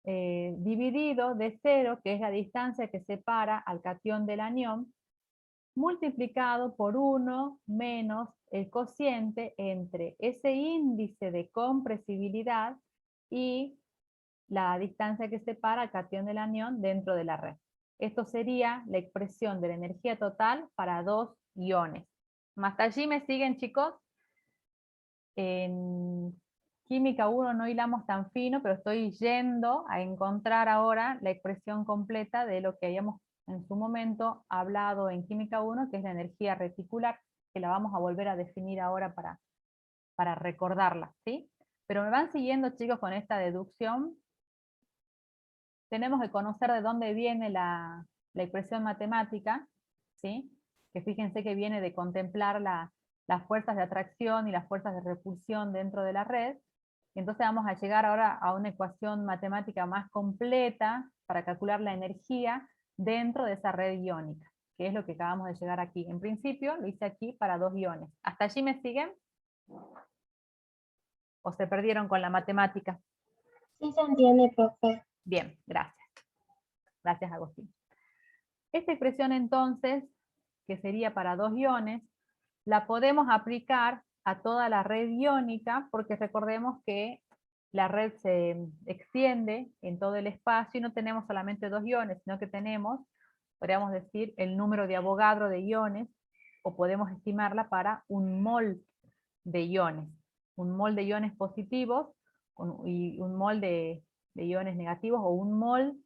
dividido de 0, que es la distancia que separa al catión del anión, multiplicado por 1 menos el cociente entre ese índice de compresibilidad y la distancia que separa al catión del anión dentro de la red. Esto sería la expresión de la energía total para dos iones. ¿Hasta allí me siguen, chicos? En química 1 no hilamos tan fino, pero estoy yendo a encontrar ahora la expresión completa de lo que habíamos en su momento hablado en química 1, que es la energía reticular, que la vamos a volver a definir ahora para recordarla, ¿sí? Pero me van siguiendo, chicos, con esta deducción. Tenemos que conocer de dónde viene la expresión matemática, ¿sí? Que fíjense que viene de contemplar las fuerzas de atracción y las fuerzas de repulsión dentro de la red. Entonces vamos a llegar ahora a una ecuación matemática más completa para calcular la energía dentro de esa red iónica, que es lo que acabamos de llegar aquí. En principio lo hice aquí para dos iones. ¿Hasta allí me siguen? ¿O se perdieron con la matemática? Sí se entiende, profe. Bien, gracias. Gracias, Agustín. Esta expresión entonces, que sería para dos iones, la podemos aplicar a toda la red iónica, porque recordemos que la red se extiende en todo el espacio y no tenemos solamente dos iones, sino que tenemos, podríamos decir, el número de Avogadro de iones, o podemos estimarla para un mol de iones. Un mol de iones positivos y un mol de iones negativos, o un mol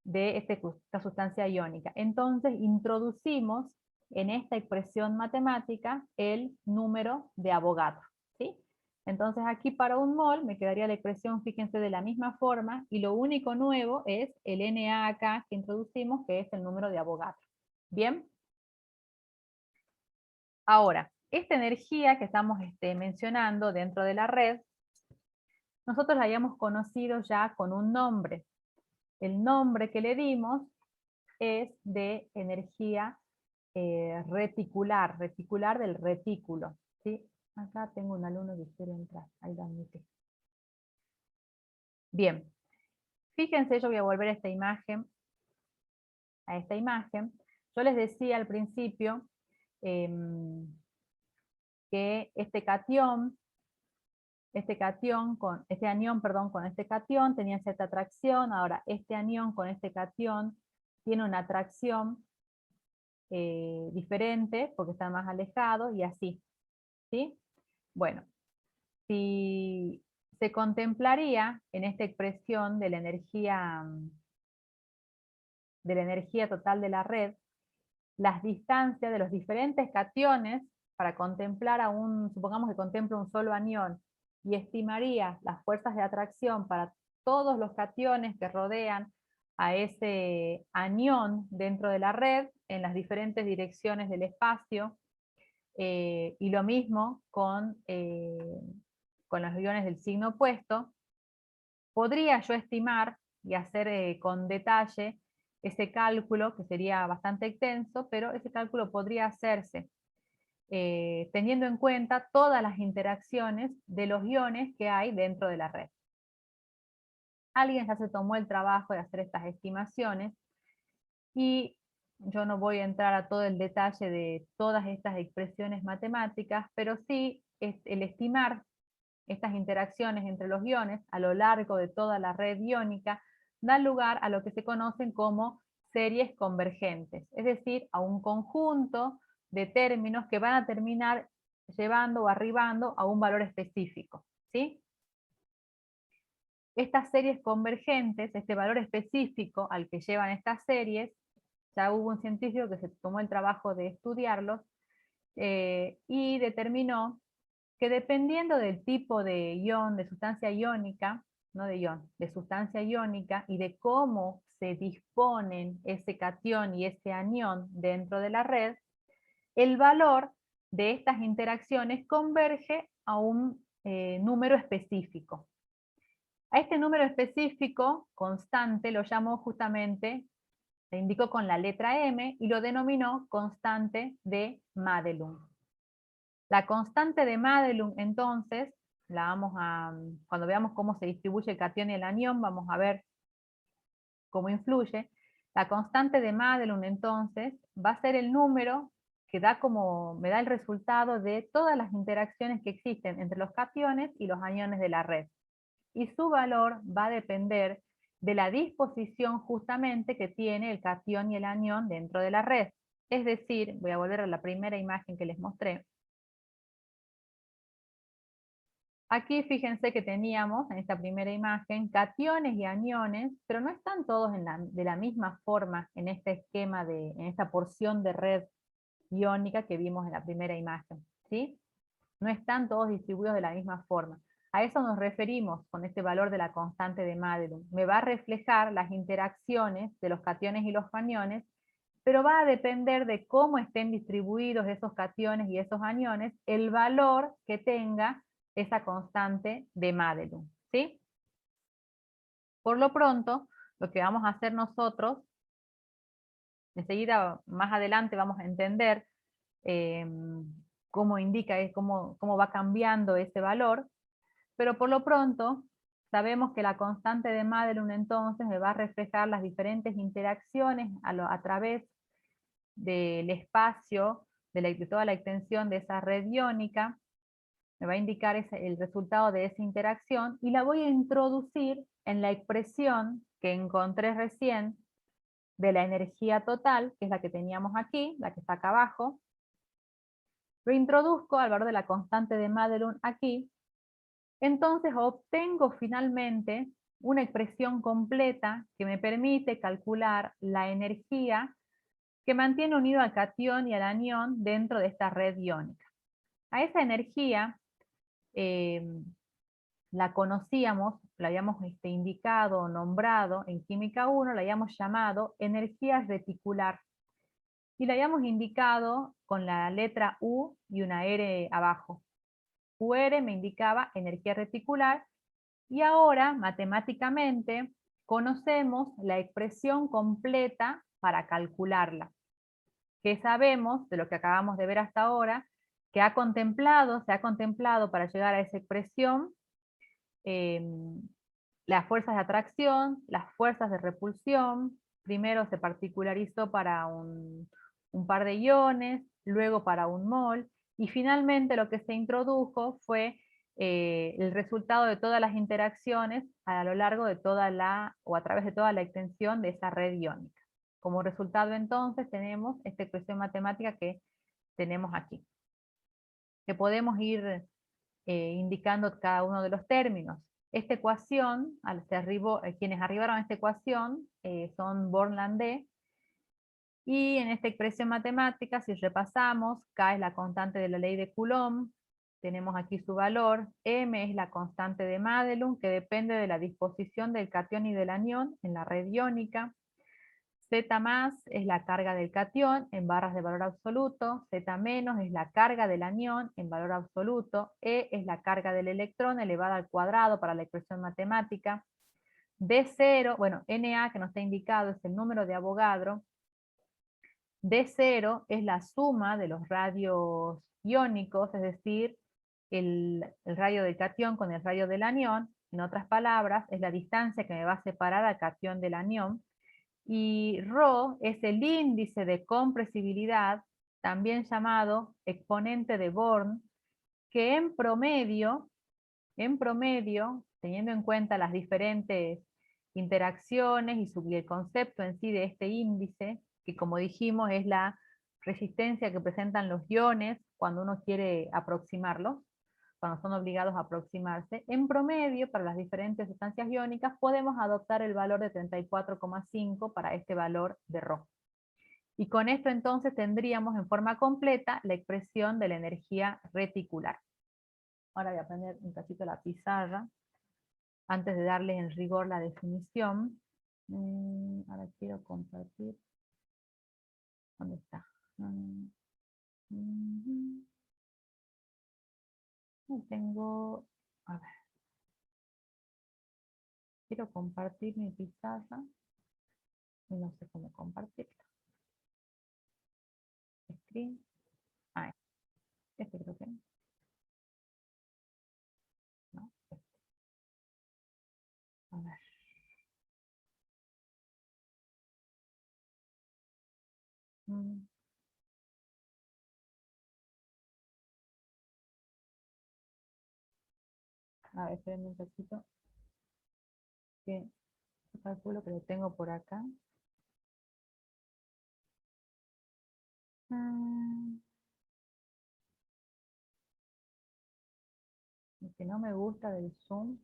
de esta sustancia iónica. Entonces introducimos en esta expresión matemática el número de Avogadro, ¿sí? Entonces aquí para un mol me quedaría la expresión, fíjense, de la misma forma, y lo único nuevo es el Na acá que introducimos, que es el número de Avogadro. ¿Bien? Ahora, esta energía que estamos mencionando dentro de la red, nosotros la habíamos conocido ya con un nombre. El nombre que le dimos es de energía reticular, reticular del retículo, ¿sí? Acá tengo un alumno que quiere entrar, ahí lo admite. Bien, fíjense, yo voy a volver a esta imagen, Yo les decía al principio que este anión con este catión tenía cierta atracción. Ahora este anión con este catión tiene una atracción diferente porque están más alejados y así, ¿sí? Bueno, si se contemplaría en esta expresión de la energía total de la red, las distancias de los diferentes cationes, para contemplar supongamos que contemplo un solo anión, y estimaría las fuerzas de atracción para todos los cationes que rodean a ese anión dentro de la red, en las diferentes direcciones del espacio, y lo mismo con los iones del signo opuesto, podría yo estimar y hacer con detalle ese cálculo, que sería bastante extenso, pero ese cálculo podría hacerse teniendo en cuenta todas las interacciones de los iones que hay dentro de la red. Alguien ya se tomó el trabajo de hacer estas estimaciones, Y yo no voy a entrar a todo el detalle de todas estas expresiones matemáticas, pero sí el estimar estas interacciones entre los iones a lo largo de toda la red iónica da lugar a lo que se conocen como series convergentes, es decir, a un conjunto de términos que van a terminar llevando o arribando a un valor específico, ¿sí? Estas series convergentes, este valor específico al que llevan estas series, ya hubo un científico que se tomó el trabajo de estudiarlos y determinó que dependiendo del tipo de ion, de sustancia iónica, no de ion, de sustancia iónica y de cómo se disponen ese catión y ese anión dentro de la red, el valor de estas interacciones converge a un número específico. A este número específico, constante, lo llamó justamente, se indicó con la letra M y lo denominó constante de Madelung. La constante de Madelung, entonces, cuando veamos cómo se distribuye el catión y el anión, vamos a ver cómo influye. La constante de Madelung, entonces, va a ser el número que me da el resultado de todas las interacciones que existen entre los cationes y los aniones de la red. Y su valor va a depender de la disposición justamente que tiene el catión y el anión dentro de la red. Es decir, voy a volver a la primera imagen que les mostré. Aquí fíjense que teníamos en esta primera imagen cationes y aniones, pero no están todos de la misma forma en este esquema, en esta porción de red iónica que vimos en la primera imagen, ¿sí? No están todos distribuidos de la misma forma. A eso nos referimos con este valor de la constante de Madelung. Me va a reflejar las interacciones de los cationes y los aniones, pero va a depender de cómo estén distribuidos esos cationes y esos aniones, el valor que tenga esa constante de Madelung, ¿sí? Por lo pronto, lo que vamos a hacer nosotros, enseguida más adelante vamos a entender cómo indica, cómo va cambiando ese valor, pero por lo pronto sabemos que la constante de Madelung entonces me va a reflejar las diferentes interacciones a través del espacio de toda la extensión de esa red iónica, me va a indicar el resultado de esa interacción y la voy a introducir en la expresión que encontré recién de la energía total, que es la que teníamos aquí, la que está acá abajo. Lo introduzco al valor de la constante de Madelung aquí, entonces obtengo finalmente una expresión completa que me permite calcular la energía que mantiene unido al catión y al anión dentro de esta red iónica. A esa energía la conocíamos, la habíamos indicado o nombrado en Química 1, la habíamos llamado energía reticular. Y la habíamos indicado con la letra U y una R abajo. UR me indicaba energía reticular, y ahora, matemáticamente, conocemos la expresión completa para calcularla. Que sabemos, de lo que acabamos de ver hasta ahora, que se ha contemplado para llegar a esa expresión las fuerzas de atracción, las fuerzas de repulsión. Primero se particularizó para un par de iones, luego para un mol, y finalmente lo que se introdujo fue el resultado de todas las interacciones a lo largo de o a través de toda la extensión de esa red iónica. Como resultado entonces tenemos esta expresión matemática que tenemos aquí, que podemos ir indicando cada uno de los términos. Esta ecuación, quienes arribaron a esta ecuación son Born-Landé, y en esta expresión matemática, si repasamos, K es la constante de la ley de Coulomb, tenemos aquí su valor, M es la constante de Madelung, que depende de la disposición del catión y del anión en la red iónica, Z más es la carga del catión en barras de valor absoluto, Z menos es la carga del anión en valor absoluto, E es la carga del electrón elevada al cuadrado para la expresión matemática, D0, bueno, Na que no está indicado es el número de Avogadro, D0 es la suma de los radios iónicos, es decir, el radio del catión con el radio del anión, en otras palabras, es la distancia que me va a separar al catión del anión, Y ρ es el índice de compresibilidad, también llamado exponente de Born, que en promedio, teniendo en cuenta las diferentes interacciones y el concepto en sí de este índice, que como dijimos es la resistencia que presentan los iones cuando uno quiere aproximarlos, cuando son obligados a aproximarse, en promedio para las diferentes sustancias iónicas podemos adoptar el valor de 34,5 para este valor de ρ. Y con esto entonces tendríamos en forma completa la expresión de la energía reticular. Ahora voy a poner un cachito la pizarra, antes de darles en rigor la definición. Ahora quiero compartir. ¿Dónde está? Tengo, a ver. Quiero compartir mi pizarra y no sé cómo compartirla. Screen. Ah, este creo que no. A ver. A ver, espérenme un poquito. Que calculo que lo tengo por acá. Lo que no me gusta del Zoom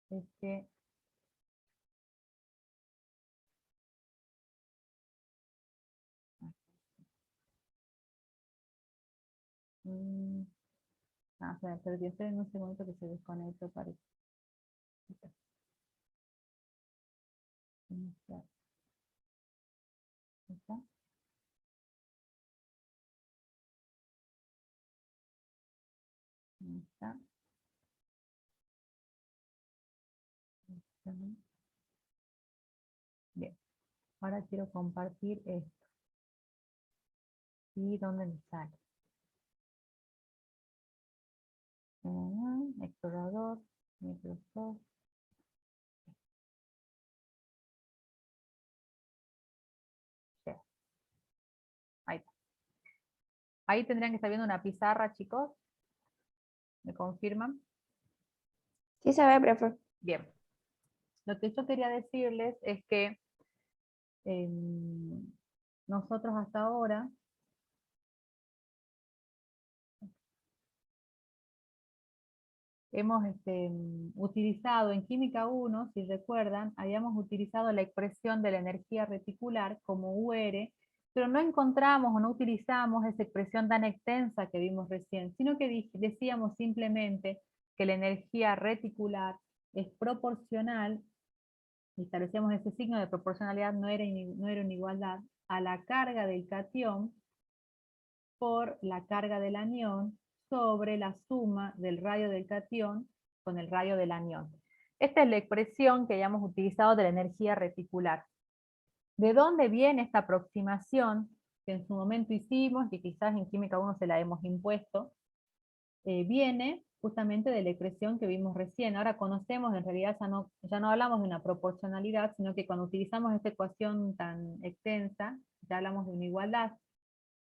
es que o sea, pero yo estoy en un segundo que se desconecta, parece. Iniciar. ¿Está? ¿Está? Bien, ahora quiero compartir esto. ¿Y dónde me sale? Explorador, Microsoft. Share. Ahí está. Ahí tendrían que estar viendo una pizarra, chicos. ¿Me confirman? Sí se ve, profe. Bien. Lo que yo quería decirles es que nosotros hasta ahora hemos utilizado en Química 1, si recuerdan, habíamos utilizado la expresión de la energía reticular como UR, pero no encontramos o no utilizamos esa expresión tan extensa que vimos recién, sino que decíamos simplemente que la energía reticular es proporcional, y establecíamos ese signo de proporcionalidad, no era una igualdad, a la carga del catión por la carga del anión sobre la suma del radio del catión con el radio del anión. Esta es la expresión que hayamos utilizado de la energía reticular. ¿De dónde viene esta aproximación que en su momento hicimos, y quizás en Química 1 se la hemos impuesto? Viene justamente de la expresión que vimos recién. Ahora conocemos, en realidad ya no hablamos de una proporcionalidad, sino que cuando utilizamos esta ecuación tan extensa, ya hablamos de una igualdad.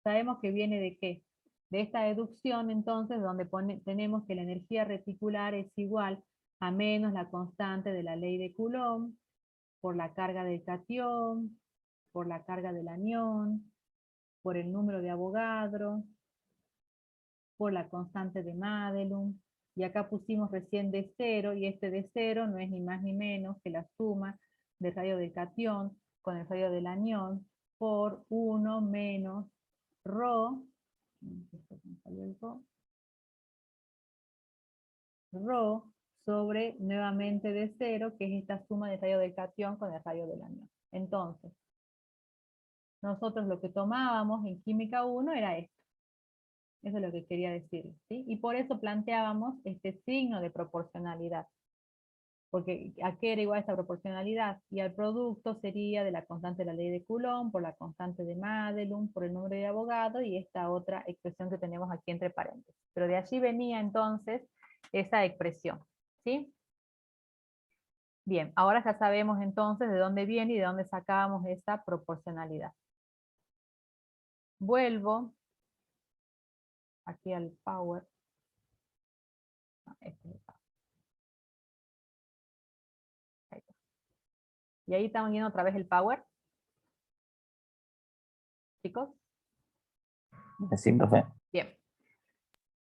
Sabemos que viene de qué? De esta deducción, entonces, donde tenemos que la energía reticular es igual a menos la constante de la ley de Coulomb, por la carga del catión, por la carga del anión, por el número de Avogadro, por la constante de Madelung, y acá pusimos recién de cero, y este de cero no es ni más ni menos que la suma del radio del catión con el radio del anión, por 1 menos ρ, ρ sobre nuevamente de cero, que es esta suma del radio del catión con el radio del anión. Entonces, nosotros lo que tomábamos en Química 1 era esto. Eso es lo que quería decir, ¿sí? Y por eso planteábamos este signo de proporcionalidad. Porque ¿a qué era igual esta proporcionalidad? Y al producto sería de la constante de la ley de Coulomb, por la constante de Madelung, por el número de Avogadro, y esta otra expresión que tenemos aquí entre paréntesis. Pero de allí venía entonces esa expresión, ¿sí? Bien, ahora ya sabemos entonces de dónde viene y de dónde sacábamos esa proporcionalidad. Vuelvo aquí al power. Este es el power. Ahí está. Y ahí estamos viendo otra vez el power. Chicos. Sí, profe. Bien.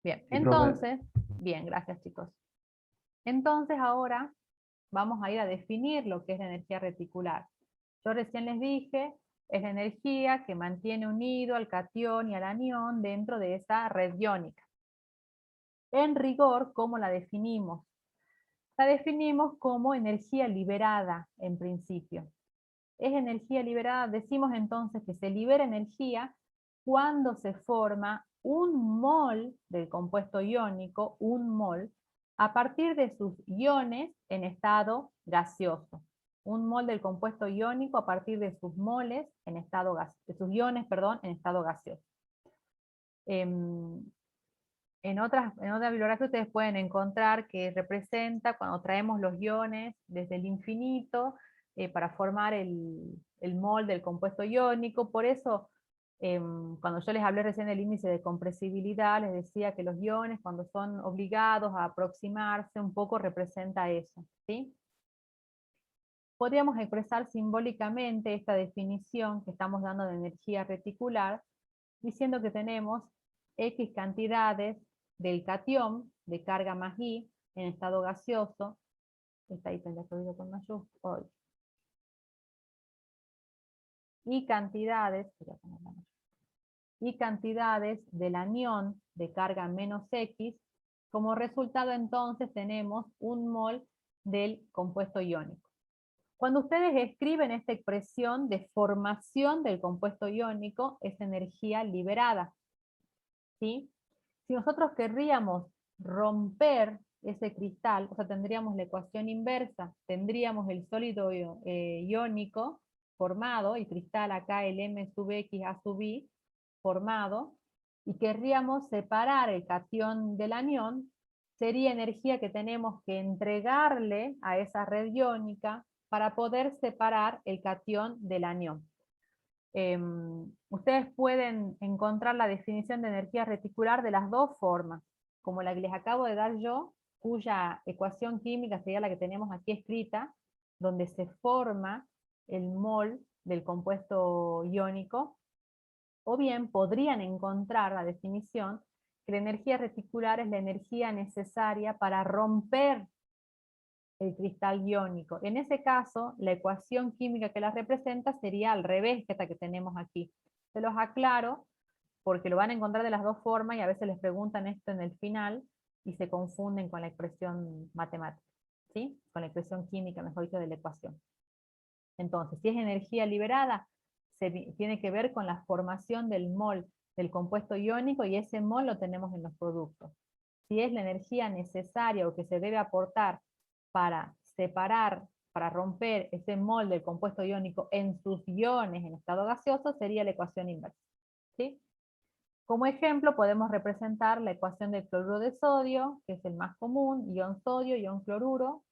Bien, Sí, profe. entonces, bien, gracias chicos. Entonces ahora vamos a ir a definir lo que es la energía reticular. Yo recién les dije, es la energía que mantiene unido al catión y al anión dentro de esa red iónica. En rigor, ¿cómo la definimos? La definimos como energía liberada, en principio. Es energía liberada, decimos entonces que se libera energía cuando se forma un mol del compuesto iónico, un mol, a partir de sus iones en estado gaseoso. Un mol del compuesto iónico a partir de sus moles en estado de sus iones, perdón, en estado gaseoso. En otra bibliografía ustedes pueden encontrar que representa cuando traemos los iones desde el infinito para formar el mol del compuesto iónico. Por eso, cuando yo les hablé recién del índice de compresibilidad, les decía que los iones, cuando son obligados a aproximarse, un poco representa eso, ¿sí? Podríamos expresar simbólicamente esta definición que estamos dando de energía reticular, diciendo que tenemos X cantidades del catión de carga más I en estado gaseoso, está ahí tendría que con mayúsculas, y cantidades del anión de carga menos X, como resultado entonces tenemos un mol del compuesto iónico. Cuando ustedes escriben esta expresión de formación del compuesto iónico, es energía liberada, ¿sí? Si nosotros querríamos romper ese cristal, o sea, tendríamos la ecuación inversa, tendríamos el sólido iónico formado, el cristal acá, el M sub X A sub I, formado, y querríamos separar el catión del anión, sería energía que tenemos que entregarle a esa red iónica para poder separar el catión del anión. Ustedes pueden encontrar la definición de energía reticular de las dos formas, como la que les acabo de dar yo, cuya ecuación química sería la que tenemos aquí escrita, donde se forma el mol del compuesto iónico, o bien podrían encontrar la definición que la energía reticular es la energía necesaria para romper el cristal iónico. En ese caso, la ecuación química que la representa sería al revés que esta que tenemos aquí. Se los aclaro porque lo van a encontrar de las dos formas y a veces les preguntan esto en el final y se confunden con la expresión matemática, ¿sí? Con la expresión química, mejor dicho, de la ecuación. Entonces, si es energía liberada, tiene que ver con la formación del mol del compuesto iónico y ese mol lo tenemos en los productos. Si es la energía necesaria o que se debe aportar para separar, para romper ese mol del compuesto iónico en sus iones en estado gaseoso, sería la ecuación inversa, ¿sí? Como ejemplo podemos representar la ecuación del cloruro de sodio, que es el más común, ion sodio, ion cloruro,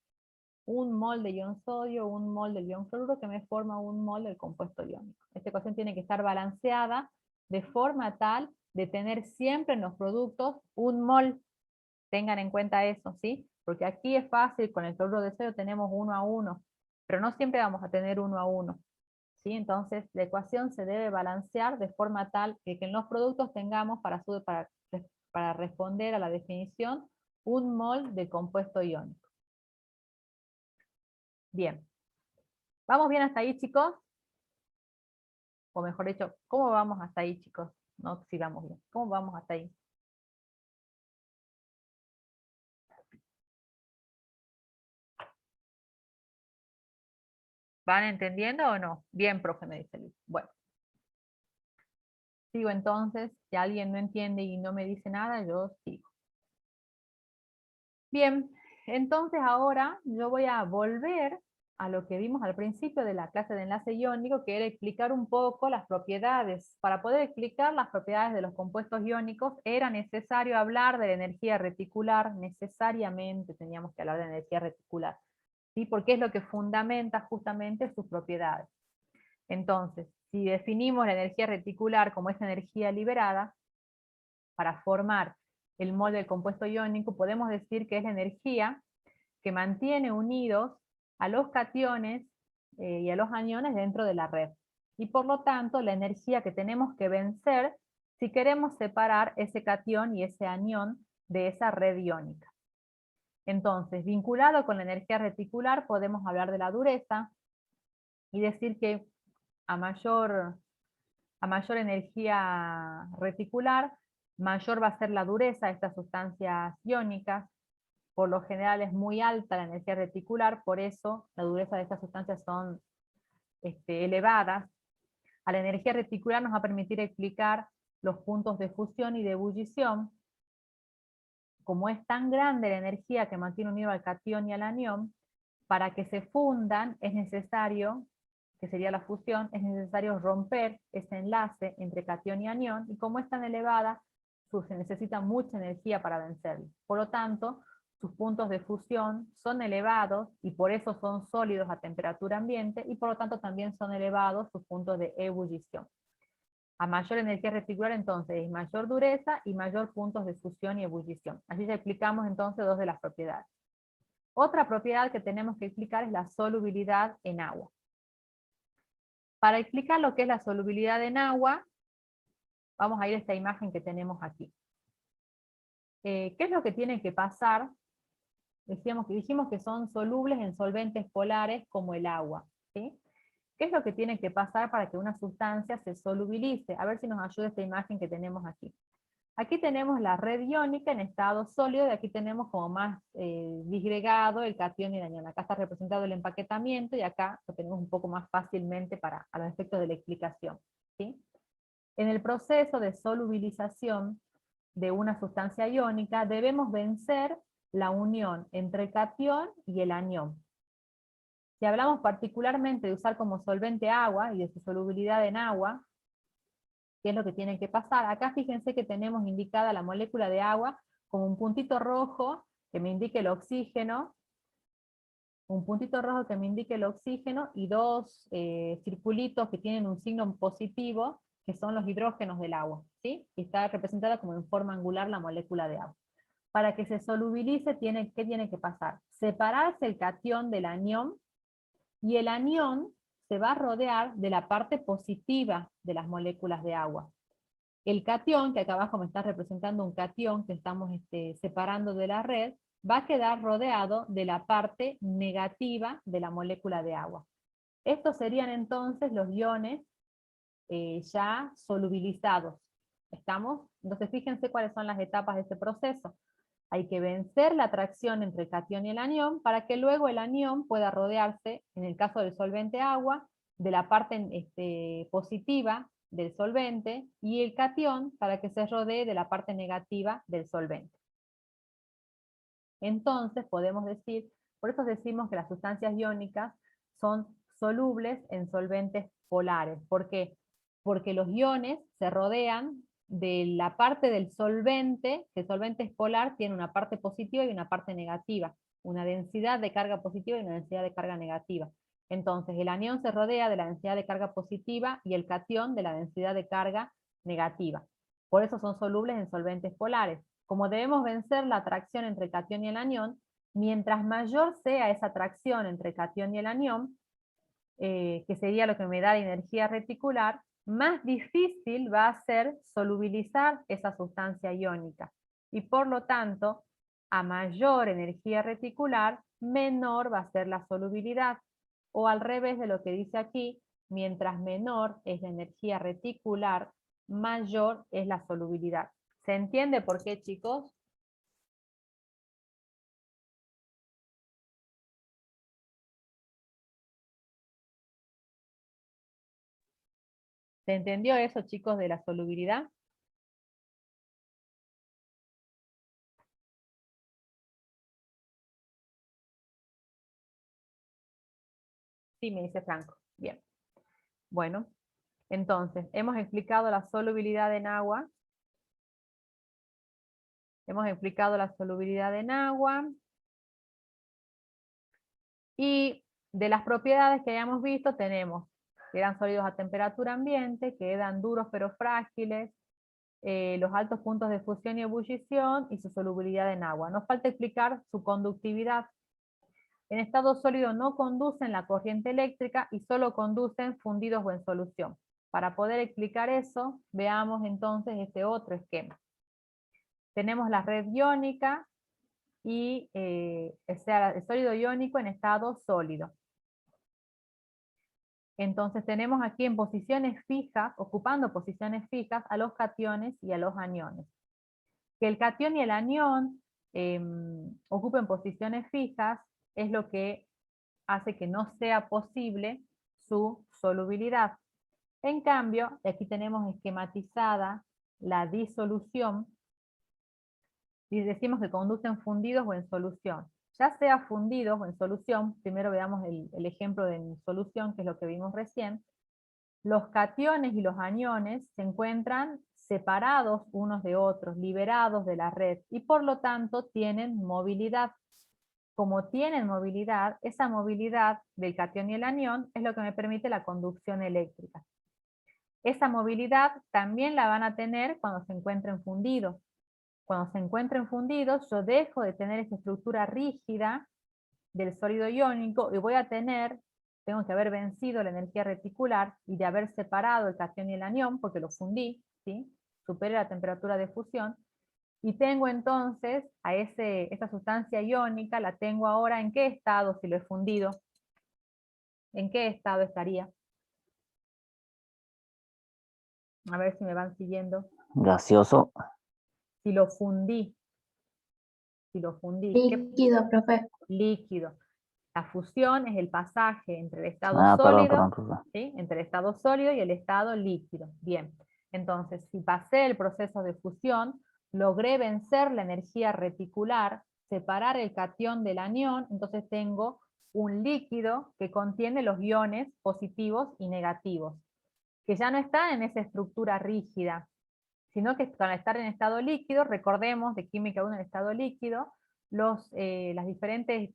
un mol de ion sodio, un mol del ion cloruro que me forma un mol del compuesto iónico. Esta ecuación tiene que estar balanceada de forma tal de tener siempre en los productos un mol. Tengan en cuenta eso, ¿sí? Porque aquí es fácil, con el cloruro de sodio tenemos 1 a 1, pero no siempre vamos a tener 1 a 1. ¿Sí? Entonces la ecuación se debe balancear de forma tal que en los productos tengamos para responder a la definición un mol de compuesto iónico. Bien. ¿Vamos bien hasta ahí, chicos? O mejor dicho, ¿cómo vamos hasta ahí, chicos? No si vamos bien. ¿Cómo vamos hasta ahí? ¿Van entendiendo o no? Bien, profe, me dice Luis. Bueno. Sigo entonces, si alguien no entiende y no me dice nada, yo sigo. Bien, entonces ahora yo voy a volver a lo que vimos al principio de la clase de enlace iónico, que era explicar un poco las propiedades. Para poder explicar las propiedades de los compuestos iónicos, era necesario hablar de la energía reticular, necesariamente teníamos que hablar de la energía reticular. ¿sí? Porque es lo que fundamenta justamente sus propiedades. Entonces, si definimos la energía reticular como esa energía liberada, para formar el molde del compuesto iónico, podemos decir que es la energía que mantiene unidos a los cationes y a los aniones dentro de la red. Y por lo tanto, la energía que tenemos que vencer si queremos separar ese catión y ese anión de esa red iónica. Entonces, vinculado con la energía reticular, podemos hablar de la dureza y decir que a mayor energía reticular, mayor va a ser la dureza de estas sustancias iónicas. Por lo general es muy alta la energía reticular, por eso la dureza de estas sustancias son elevadas. A la energía reticular nos va a permitir explicar los puntos de fusión y de ebullición. Como es tan grande la energía que mantiene unido al catión y al anión, para que se fundan es necesario, que sería la fusión, es necesario romper ese enlace entre catión y anión, y como es tan elevada, se necesita mucha energía para vencerlo. Por lo tanto, sus puntos de fusión son elevados, y por eso son sólidos a temperatura ambiente, y por lo tanto también son elevados sus puntos de ebullición. A mayor energía reticular, entonces, es mayor dureza y mayor puntos de fusión y ebullición. Así ya explicamos entonces dos de las propiedades. Otra propiedad que tenemos que explicar es la solubilidad en agua. Para explicar lo que es la solubilidad en agua, vamos a ir a esta imagen que tenemos aquí. ¿Qué es lo que tiene que pasar? Dijimos que son solubles en solventes polares como el agua, ¿sí? ¿Qué es lo que tiene que pasar para que una sustancia se solubilice? A ver si nos ayuda esta imagen que tenemos aquí. Aquí tenemos la red iónica en estado sólido, y aquí tenemos como más disgregado el catión y el anión. Acá está representado el empaquetamiento, y acá lo tenemos un poco más fácilmente a los efectos de la explicación, ¿sí? En el proceso de solubilización de una sustancia iónica, debemos vencer la unión entre el catión y el anión. Si hablamos particularmente de usar como solvente agua y de su solubilidad en agua, ¿qué es lo que tiene que pasar? Acá fíjense que tenemos indicada la molécula de agua como un puntito rojo que me indique el oxígeno, un puntito rojo que me indique el oxígeno, y dos circulitos que tienen un signo positivo, que son los hidrógenos del agua, ¿sí? Y está representada como en forma angular la molécula de agua. Para que se solubilice, ¿qué tiene que pasar? Separarse el catión del anión, y el anión se va a rodear de la parte positiva de las moléculas de agua. El catión, que acá abajo me está representando un catión que estamos separando de la red, va a quedar rodeado de la parte negativa de la molécula de agua. Estos serían entonces los iones ya solubilizados. ¿Estamos? Entonces fíjense cuáles son las etapas de este proceso. Hay que vencer la atracción entre el catión y el anión para que luego el anión pueda rodearse, en el caso del solvente agua, de la parte positiva del solvente, y el catión para que se rodee de la parte negativa del solvente. Entonces podemos decir, por eso decimos que las sustancias iónicas son solubles en solventes polares. ¿Por qué? Porque los iones se rodean de la parte del solvente, que el solvente es polar, tiene una parte positiva y una parte negativa, una densidad de carga positiva y una densidad de carga negativa. Entonces el anión se rodea de la densidad de carga positiva y el catión de la densidad de carga negativa. Por eso son solubles en solventes polares. Como debemos vencer la atracción entre el catión y el anión, mientras mayor sea esa atracción entre el catión y el anión, que sería lo que me da la energía reticular, más difícil va a ser solubilizar esa sustancia iónica. Y por lo tanto, a mayor energía reticular, menor va a ser la solubilidad. O al revés de lo que dice aquí, mientras menor es la energía reticular, mayor es la solubilidad. ¿Se entiende por qué, chicos? ¿Se entendió eso, chicos, de la solubilidad? Sí, me dice Franco. Bien. Bueno, entonces, hemos explicado la solubilidad en agua. Hemos explicado la solubilidad en agua. Y de las propiedades que hayamos visto tenemos, quedan sólidos a temperatura ambiente, quedan duros pero frágiles, los altos puntos de fusión y ebullición y su solubilidad en agua. Nos falta explicar su conductividad. En estado sólido no conducen la corriente eléctrica y solo conducen fundidos o en solución. Para poder explicar eso, veamos entonces este otro esquema. Tenemos la red iónica y el sólido iónico en estado sólido. Entonces tenemos aquí en posiciones fijas, ocupando posiciones fijas, a los cationes y a los aniones. Que el catión y el anión ocupen posiciones fijas es lo que hace que no sea posible su solubilidad. En cambio, aquí tenemos esquematizada la disolución, y decimos que conducen fundidos o en solución. Ya sea fundidos o en solución, primero veamos el ejemplo de solución, que es lo que vimos recién. Los cationes y los aniones se encuentran separados unos de otros, liberados de la red, y por lo tanto tienen movilidad. Como tienen movilidad, esa movilidad del catión y el anión es lo que me permite la conducción eléctrica. Esa movilidad también la van a tener cuando se encuentren fundidos. Cuando se encuentren fundidos, yo dejo de tener esa estructura rígida del sólido iónico y voy a tener, tengo que haber vencido la energía reticular y de haber separado el catión y el anión, porque lo fundí, ¿sí? Superé la temperatura de fusión, y tengo entonces a esa sustancia iónica, la tengo ahora ¿en qué estado si lo he fundido? ¿En qué estado estaría? A ver si me van siguiendo. Gaseoso. Si lo fundí. Si lo fundí. Líquido, profe. Líquido. La fusión es el pasaje entre el estado Perdón, sólido, profe. ¿sí? Entre el estado sólido y el estado líquido. Bien. Entonces, si pasé el proceso de fusión, logré vencer la energía reticular, separar el catión del anión, entonces tengo un líquido que contiene los iones positivos y negativos, que ya no está en esa estructura rígida, sino que al estar en estado líquido, recordemos de química 1 en estado líquido, las diferentes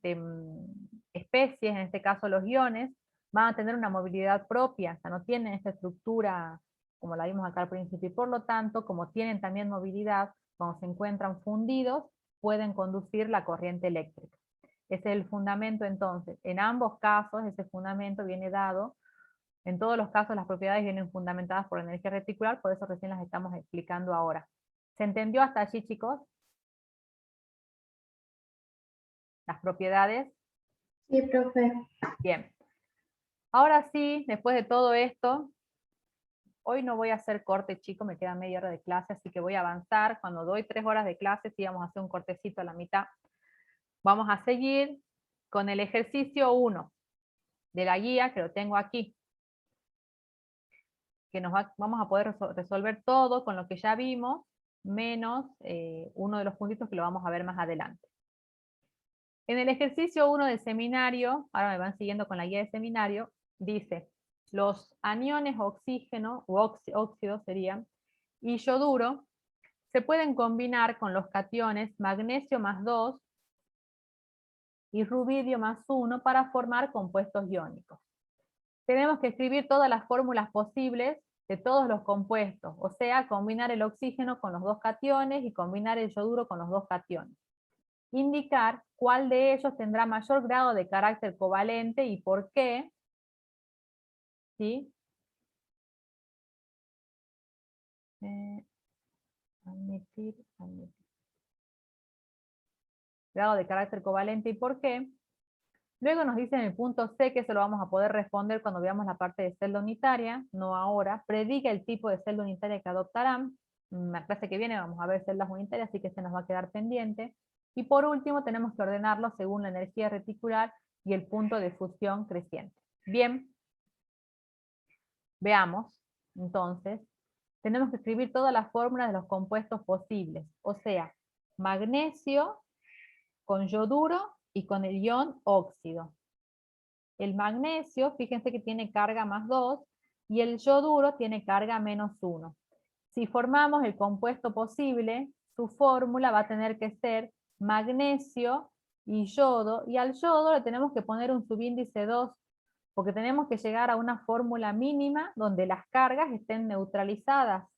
especies, en este caso los iones, van a tener una movilidad propia, o sea, no tienen esta estructura como la vimos acá al principio, y por lo tanto, como tienen también movilidad, cuando se encuentran fundidos, pueden conducir la corriente eléctrica. Ese es el fundamento entonces. En ambos casos, ese fundamento viene dado. En todos los casos las propiedades vienen fundamentadas por la energía reticular, por eso recién las estamos explicando ahora. ¿Se entendió hasta allí, chicos? Las propiedades. Sí, profe. Bien. Ahora sí, después de todo esto, hoy no voy a hacer corte, chicos, me queda media hora de clase, así que voy a avanzar. Cuando doy 3 horas de clase, sí vamos a hacer un cortecito a la mitad. Vamos a seguir con el ejercicio 1 de la guía, que lo tengo aquí. Que vamos a poder resolver todo con lo que ya vimos, menos uno de los puntitos que lo vamos a ver más adelante. En el ejercicio 1 del seminario, ahora me van siguiendo con la guía de seminario, dice, los aniones oxígeno, u óxido serían, y yoduro, se pueden combinar con los cationes magnesio más 2 y rubidio más 1 para formar compuestos iónicos. Tenemos que escribir todas las fórmulas posibles de todos los compuestos, o sea, combinar el oxígeno con los 2 cationes y combinar el yoduro con los 2 cationes. Indicar cuál de ellos tendrá mayor grado de carácter covalente y por qué. ¿Sí? Admitir. Grado de carácter covalente y por qué. Luego nos dicen el punto C, que eso lo vamos a poder responder cuando veamos la parte de celda unitaria, no ahora. Predica el tipo de celda unitaria que adoptarán. En la clase que viene vamos a ver celdas unitarias, así que este nos va a quedar pendiente. Y por último tenemos que ordenarlo según la energía reticular y el punto de fusión creciente. Bien, veamos. Entonces, tenemos que escribir todas las fórmulas de los compuestos posibles. O sea, magnesio con yoduro y con el ion óxido. El magnesio, fíjense que tiene carga más 2, y el yoduro tiene carga menos 1. Si formamos el compuesto posible, su fórmula va a tener que ser magnesio y yodo, y al yodo le tenemos que poner un subíndice 2, porque tenemos que llegar a una fórmula mínima donde las cargas estén neutralizadas.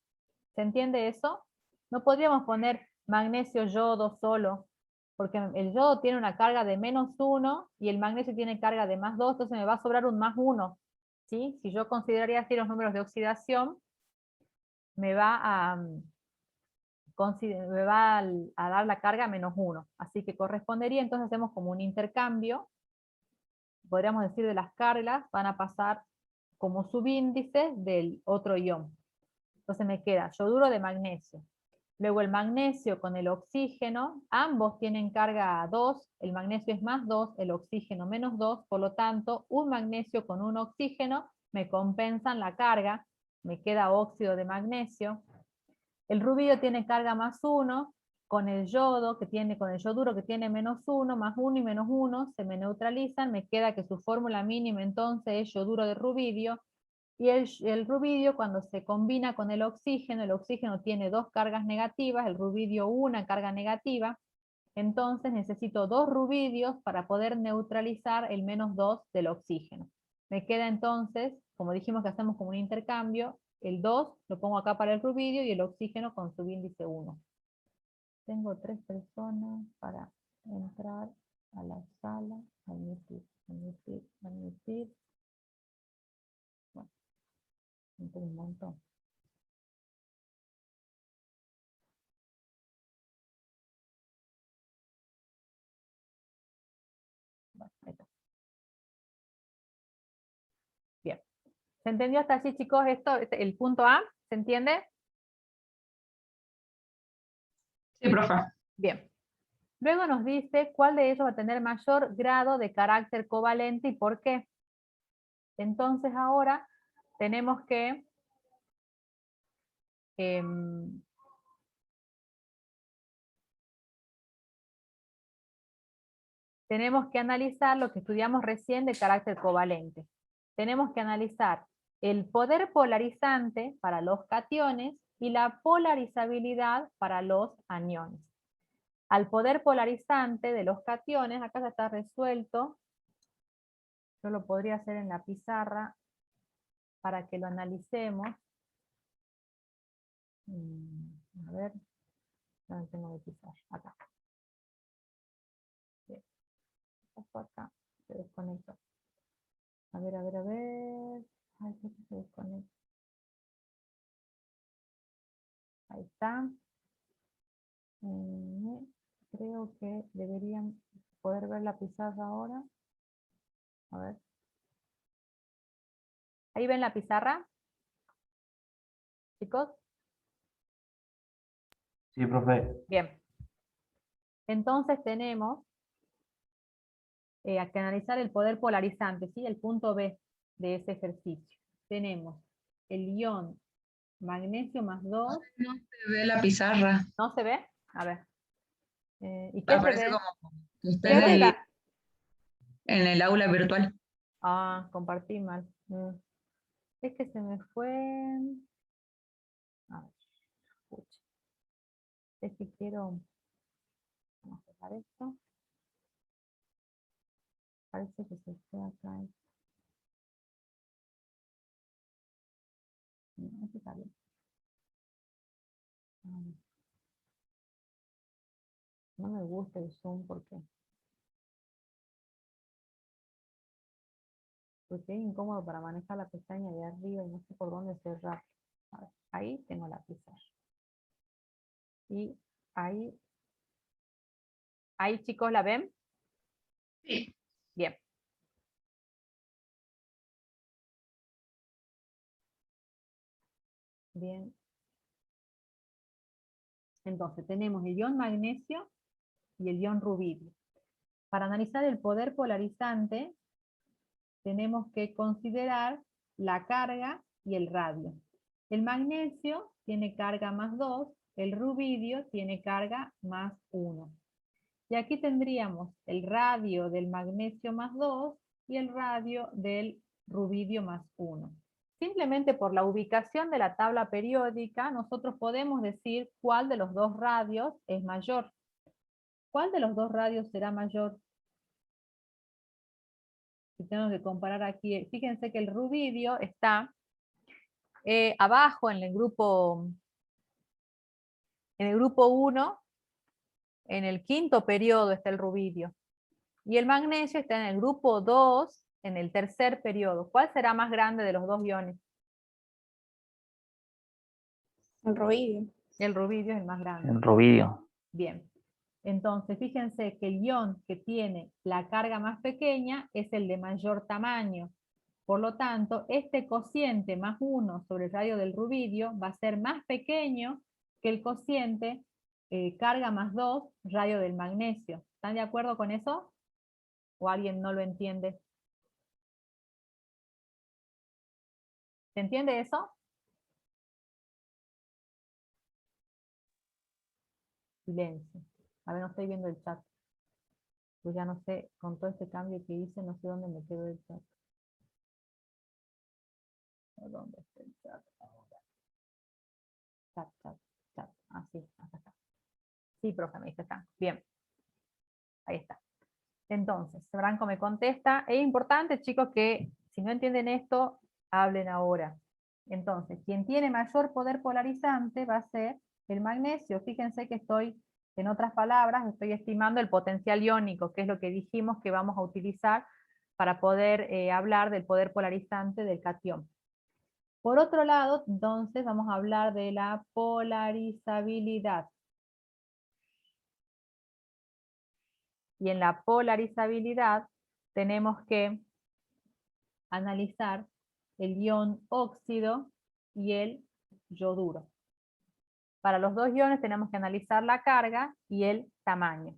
¿Se entiende eso? No podríamos poner magnesio yodo solo, porque el yodo tiene una carga de -1 y el magnesio tiene carga de +2, entonces me va a sobrar un +1. ¿Sí? Si yo consideraría así los números de oxidación, me va a dar la carga -1. Así que correspondería, entonces hacemos como un intercambio, podríamos decir de las cargas, van a pasar como subíndices del otro ion. Entonces me queda yoduro de magnesio. Luego el magnesio con el oxígeno, ambos tienen carga 2, el magnesio es +2, el oxígeno -2, por lo tanto, un magnesio con un oxígeno me compensan la carga, me queda óxido de magnesio. El rubidio tiene carga +1, con el yodo, con el yoduro que tiene -1, +1 y -1, se me neutralizan, me queda que su fórmula mínima entonces es yoduro de rubidio, y el rubidio cuando se combina con el oxígeno tiene 2 cargas negativas, el rubidio una carga negativa, entonces necesito 2 rubidios para poder neutralizar el -2 del oxígeno. Me queda entonces, como dijimos que hacemos como un intercambio, el 2 lo pongo acá para el rubidio y el oxígeno con subíndice 1. Tengo 3 personas para entrar a la sala, admitir. Bueno, entré un montón. Bueno, ahí está. Bien. ¿Se entendió hasta allí, chicos, esto, el punto A? ¿Se entiende? Sí, profe. Bien. Luego nos dice cuál de ellos va a tener mayor grado de carácter covalente y por qué. Entonces ahora tenemos que analizar lo que estudiamos recién de carácter covalente. Tenemos que analizar el poder polarizante para los cationes y la polarizabilidad para los aniones. Al poder polarizante de los cationes, acá ya está resuelto, yo lo podría hacer en la pizarra para que lo analicemos. A ver, ¿dónde tengo que pizarra? Acá. Bien. Acá, se desconectó. A ver. Ay, creo que se desconecta. Ahí está. Creo que deberían poder ver la pizarra ahora. A ver. ¿Ahí ven la pizarra? ¿Chicos? Sí, profe. Bien. Entonces tenemos que analizar el poder polarizante, ¿sí? El punto B de ese ejercicio. Tenemos el ion magnesio +2. No se ve la pizarra. ¿No se ve? A ver. ¿Y qué Aparece se ve? como que está ¿Qué arriba? en el aula virtual. Ah, compartí mal. Es que se me fue. A ver, escucha. Es que quiero. Vamos a dejar esto. Parece que se fue acá. Este está bien. No me gusta el zoom porque es incómodo para manejar la pestaña de arriba y no sé por dónde cerrar. A ver, ahí tengo la pizarra. Y ahí, chicos, ¿la ven? Sí. Bien. Bien. Entonces tenemos el ion magnesio y el ion rubidio. Para analizar el poder polarizante, tenemos que considerar la carga y el radio. El magnesio tiene carga +2, el rubidio tiene carga +1. Y aquí tendríamos el radio del magnesio +2 y el radio del rubidio +1. Simplemente por la ubicación de la tabla periódica, nosotros podemos decir cuál de los dos radios es mayor. ¿Cuál de los dos radios será mayor? Si tengo que comparar aquí, fíjense que el rubidio está abajo en el grupo 1, en el quinto periodo está el rubidio. Y el magnesio está en el grupo 2, en el tercer periodo. ¿Cuál será más grande de los dos iones? El ruidio. El rubidio es el más grande. El rubidio. Bien. Entonces, fíjense que el ion que tiene la carga más pequeña es el de mayor tamaño. Por lo tanto, este cociente más 1 sobre el radio del rubidio va a ser más pequeño que el cociente carga más 2 radio del magnesio. ¿Están de acuerdo con eso? ¿O alguien no lo entiende? ¿Se entiende eso? Silencio. A ver, no estoy viendo el chat. Pues ya no sé, con todo este cambio que hice, no sé dónde me quedó el chat. ¿Dónde está el chat ahora? Chat. Ah, sí, acá está. Sí, profe, me dice acá. Bien. Ahí está. Entonces, Branco me contesta. Es importante, chicos, que si no entienden esto, hablen ahora. Entonces, quien tiene mayor poder polarizante va a ser el magnesio. Fíjense que estoy, en otras palabras, estoy estimando el potencial iónico, que es lo que dijimos que vamos a utilizar para poder hablar del poder polarizante del catión. Por otro lado, entonces, vamos a hablar de la polarizabilidad. Y en la polarizabilidad tenemos que analizar el ion óxido y el yoduro. Para los dos iones tenemos que analizar la carga y el tamaño.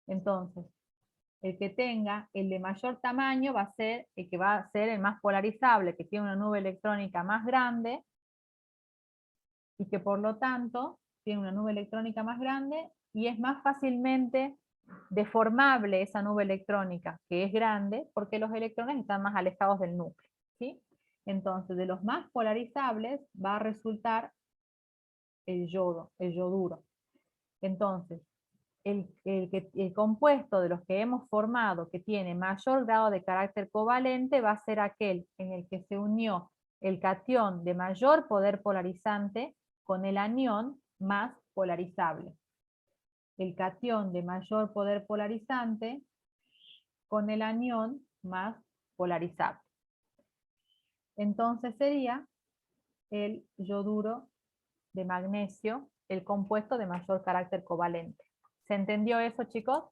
Entonces, el que tenga el de mayor tamaño va a ser el que va a ser el más polarizable, que tiene una nube electrónica más grande y que por lo tanto tiene una nube electrónica más grande y es más fácilmente deformable esa nube electrónica, que es grande, porque los electrones están más alejados del núcleo, ¿sí? Entonces, de los más polarizables va a resultar el yoduro. Entonces, el compuesto de los que hemos formado que tiene mayor grado de carácter covalente va a ser aquel en el que se unió el catión de mayor poder polarizante con el anión más polarizable. El catión de mayor poder polarizante con el anión más polarizable. Entonces sería el yoduro de magnesio, el compuesto de mayor carácter covalente. ¿Se entendió eso, chicos?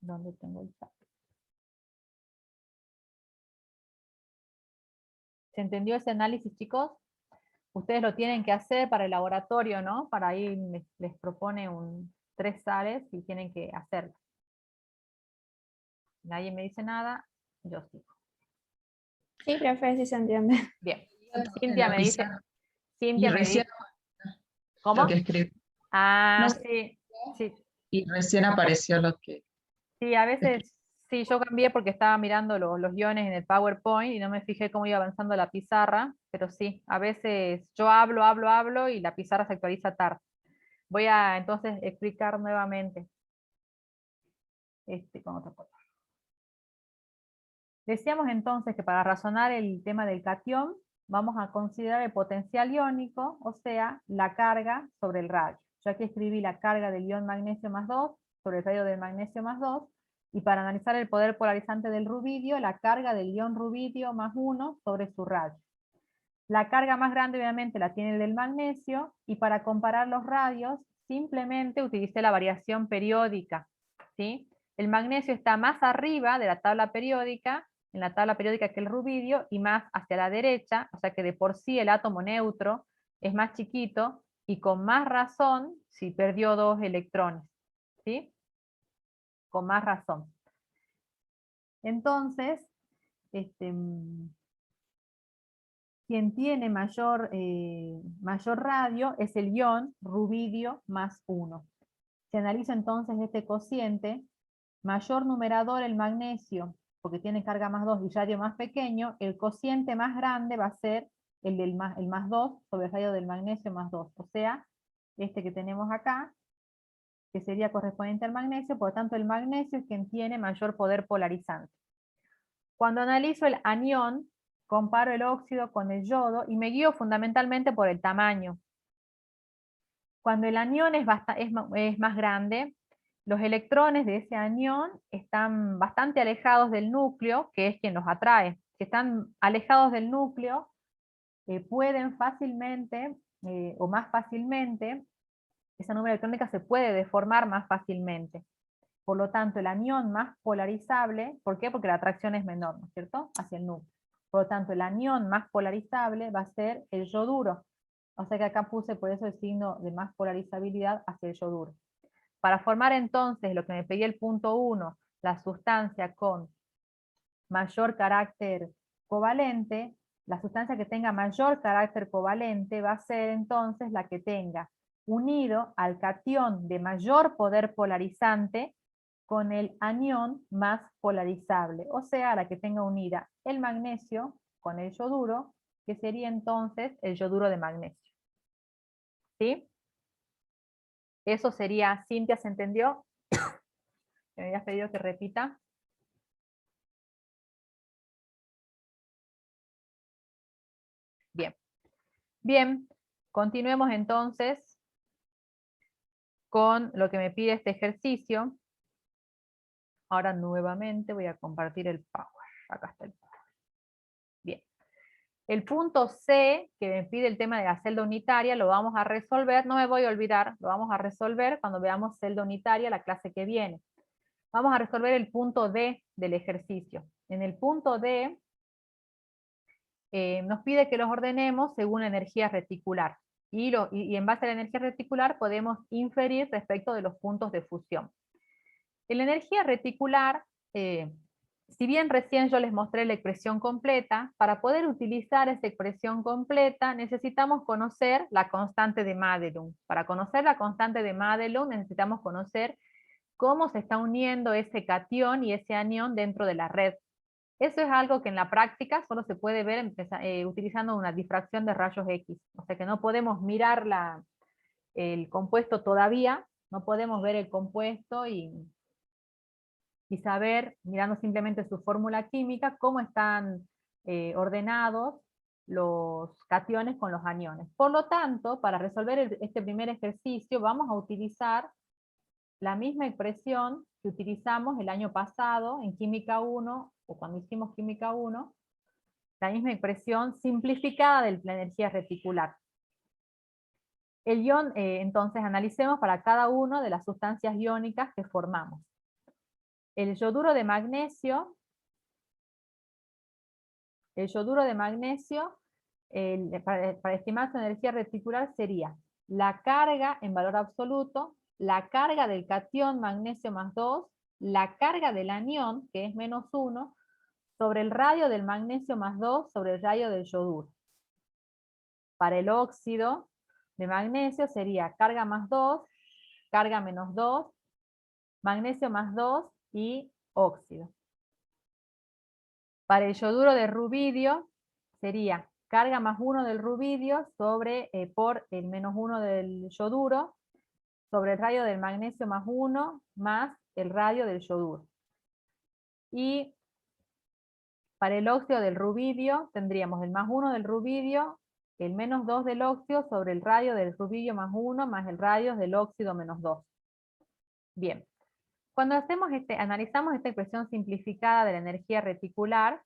¿Dónde tengo el chat? ¿Se entendió ese análisis, chicos? Ustedes lo tienen que hacer para el laboratorio, ¿no? Para ahí les propone 3 sales y tienen que hacerlo. Nadie me dice nada, yo sigo. Sí, profe, sí se entiende. Bien. En Cintia la me dice. pizarra. Cintia Y me recién dice. ¿Cómo? lo que escribí. Ah, No sé. sí. Sí. Y recién apareció lo que Sí, a veces, sí, yo cambié porque estaba mirando los guiones en el PowerPoint y no me fijé cómo iba avanzando la pizarra, pero sí, a veces yo hablo y la pizarra se actualiza tarde. Voy a entonces explicar nuevamente con otra cosa. Decíamos entonces que para razonar el tema del catión, vamos a considerar el potencial iónico, o sea, la carga sobre el radio. Yo aquí escribí la carga del ion magnesio más 2 sobre el radio del magnesio más 2, y para analizar el poder polarizante del rubidio, la carga del ion rubidio más 1 sobre su radio. La carga más grande obviamente la tiene el del magnesio, y para comparar los radios, simplemente utilicé la variación periódica, ¿sí? El magnesio está más arriba de la tabla periódica, en la tabla periódica que el rubidio, y más hacia la derecha, o sea que de por sí el átomo neutro es más chiquito, y con más razón si perdió 2 electrones, ¿sí? Con más razón. Entonces, quien tiene mayor radio es el ion rubidio más 1. Se analiza entonces este cociente, mayor numerador el magnesio, porque tiene carga más 2 y radio más pequeño, el cociente más grande va a ser el más 2 sobre el radio del magnesio más 2, o sea, este que tenemos acá, que sería correspondiente al magnesio, por lo tanto el magnesio es quien tiene mayor poder polarizante. Cuando analizo el anión, comparo el óxido con el yodo y me guío fundamentalmente por el tamaño. Cuando el anión es más grande, los electrones de ese anión están bastante alejados del núcleo, que es quien los atrae. Si están alejados del núcleo, pueden fácilmente, o más fácilmente, esa nube electrónica se puede deformar más fácilmente. Por lo tanto, el anión más polarizable, ¿por qué? Porque la atracción es menor, ¿no es cierto? Hacia el núcleo. Por lo tanto, el anión más polarizable va a ser el yoduro. O sea que acá puse por eso el signo de más polarizabilidad hacia el yoduro. Para formar entonces lo que me pedía el punto 1, la sustancia con mayor carácter covalente, la sustancia que tenga mayor carácter covalente va a ser entonces la que tenga unido al catión de mayor poder polarizante con el anión más polarizable, o sea, la que tenga unida el magnesio con el yoduro, que sería entonces el yoduro de magnesio. ¿Sí? Eso sería, Cintia, ¿se entendió? Me habías pedido que repita. Bien. Bien, continuemos entonces con lo que me pide este ejercicio. Ahora nuevamente voy a compartir el Power. Acá está el Power. Bien. El punto C, que me pide el tema de la celda unitaria, lo vamos a resolver, no me voy a olvidar, lo vamos a resolver cuando veamos celda unitaria la clase que viene. Vamos a resolver el punto D del ejercicio. En el punto D nos pide que los ordenemos según la energía reticular. Y en base a la energía reticular podemos inferir respecto de los puntos de fusión. En la energía reticular, si bien recién yo les mostré la expresión completa, para poder utilizar esa expresión completa necesitamos conocer la constante de Madelung. Para conocer la constante de Madelung necesitamos conocer cómo se está uniendo ese catión y ese anión dentro de la red. Eso es algo que en la práctica solo se puede ver utilizando una difracción de rayos X. O sea que no podemos mirar el compuesto todavía, no podemos ver el compuesto y saber, mirando simplemente su fórmula química, cómo están ordenados los cationes con los aniones. Por lo tanto, para resolver este primer ejercicio vamos a utilizar la misma expresión que utilizamos el año pasado en Química 1, o cuando hicimos Química 1, la misma expresión simplificada de la energía reticular. El ion, entonces analicemos para cada una de las sustancias iónicas que formamos. El yoduro de magnesio, para estimar su energía reticular sería la carga en valor absoluto, la carga del catión magnesio más 2, la carga del anión, que es menos 1, sobre el radio del magnesio más 2 sobre el radio del yoduro. Para el óxido de magnesio sería carga más 2, carga menos 2, magnesio más 2 y óxido. Para el yoduro de rubidio sería carga más 1 del rubidio por el menos 1 del yoduro sobre el radio del magnesio más 1 más el radio del yoduro. Y para el óxido del rubidio tendríamos el más 1 del rubidio, el menos 2 del óxido sobre el radio del rubidio más 1 más el radio del óxido menos 2. Bien. Cuando analizamos esta expresión simplificada de la energía reticular,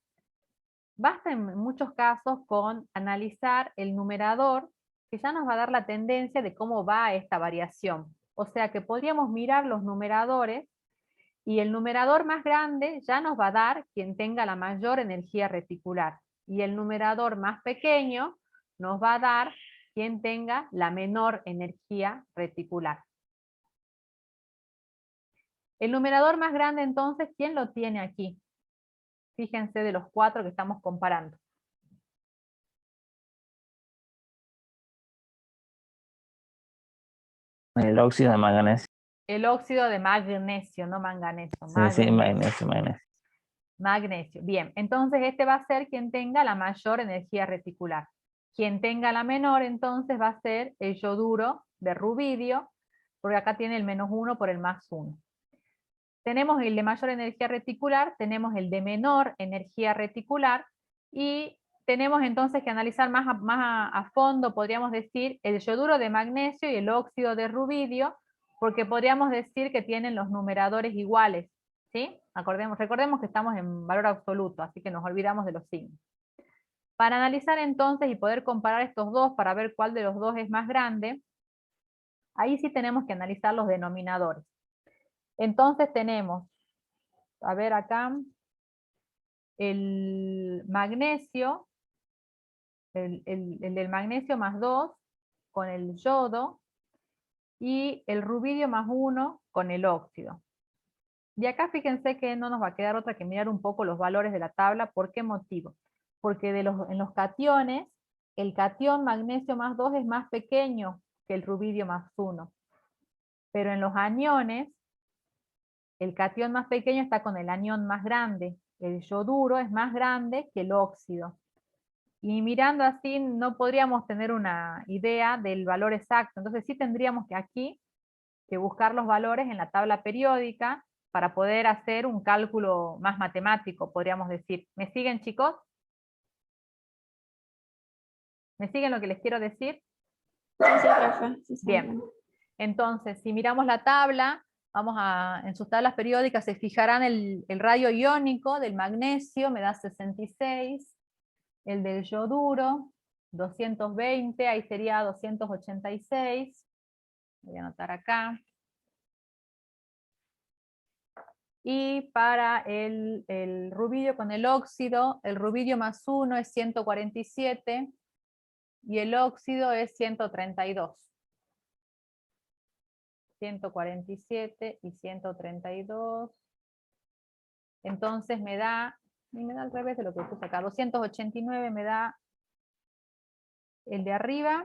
basta en muchos casos con analizar el numerador, que ya nos va a dar la tendencia de cómo va esta variación. O sea que podríamos mirar los numeradores, y el numerador más grande ya nos va a dar quien tenga la mayor energía reticular, y el numerador más pequeño nos va a dar quien tenga la menor energía reticular. El numerador más grande entonces, ¿quién lo tiene aquí? Fíjense de los 4 que estamos comparando. El óxido de manganeso. El óxido de magnesio, no manganeso. Sí, magnesio. Magnesio. Bien, entonces este va a ser quien tenga la mayor energía reticular. Quien tenga la menor, entonces, va a ser el yoduro de rubidio, porque acá tiene el -1 por el +1. Tenemos el de mayor energía reticular, tenemos el de menor energía reticular, y tenemos entonces que analizar más a fondo, podríamos decir, el yoduro de magnesio y el óxido de rubidio, porque podríamos decir que tienen los numeradores iguales, ¿sí? Recordemos que estamos en valor absoluto, así que nos olvidamos de los signos. Para analizar entonces y poder comparar estos dos para ver cuál de los dos es más grande, ahí sí tenemos que analizar los denominadores. Entonces tenemos, a ver acá, el magnesio, el del magnesio +2 con el yodo, y el rubidio +1 con el óxido. Y acá fíjense que no nos va a quedar otra que mirar un poco los valores de la tabla. ¿Por qué motivo? Porque en los cationes, el catión magnesio +2 es más pequeño que el rubidio +1. Pero en los aniones, el catión más pequeño está con el anión más grande. El yoduro es más grande que el óxido. Y mirando así no podríamos tener una idea del valor exacto. Entonces sí tendríamos que aquí que buscar los valores en la tabla periódica para poder hacer un cálculo más matemático, podríamos decir. ¿Me siguen, chicos? ¿Me siguen lo que les quiero decir? Sí, sí, profe. Sí, sí, Bien. entiendo. Entonces, si miramos la tabla, en sus tablas periódicas se fijarán el radio iónico del magnesio, me da 66, el del yoduro, 220, ahí sería 286, voy a anotar acá. Y para el rubidio con el óxido, el rubidio +1 es 147, y el óxido es 132. 147 y 132. Entonces me da al revés de lo que puse acá, 289 me da el de arriba,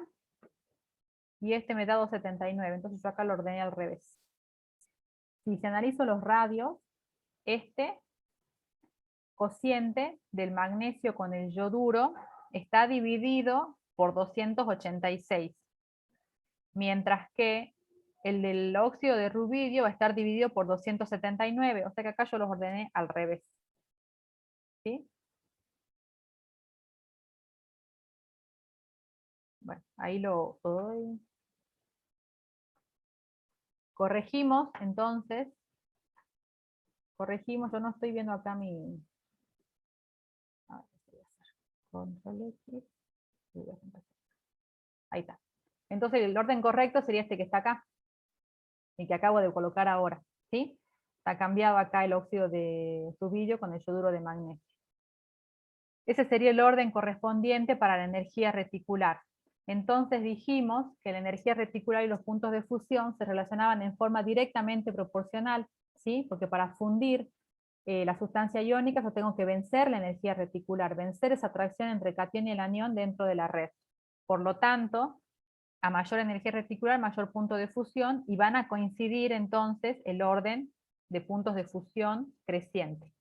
y este me da 279, entonces yo acá lo ordené al revés. Si se analizo los radios, este cociente del magnesio con el yoduro está dividido por 286, mientras que el del óxido de rubidio va a estar dividido por 279, o sea que acá yo los ordené al revés. ¿Sí? Bueno, ahí lo doy. Corregimos, entonces. Corregimos, yo no estoy viendo acá mi... A ver, ¿qué voy a hacer? Control X. Ahí está. Entonces el orden correcto sería este que está acá, el que acabo de colocar ahora, ¿sí? Está cambiado acá el óxido de rubidio con el yoduro de magnesio. Ese sería el orden correspondiente para la energía reticular. Entonces dijimos que la energía reticular y los puntos de fusión se relacionaban en forma directamente proporcional, ¿sí? Porque para fundir la sustancia iónica yo tengo que vencer la energía reticular, vencer esa atracción entre el catión y el anión dentro de la red. Por lo tanto, a mayor energía reticular, mayor punto de fusión, y van a coincidir entonces el orden de puntos de fusión creciente.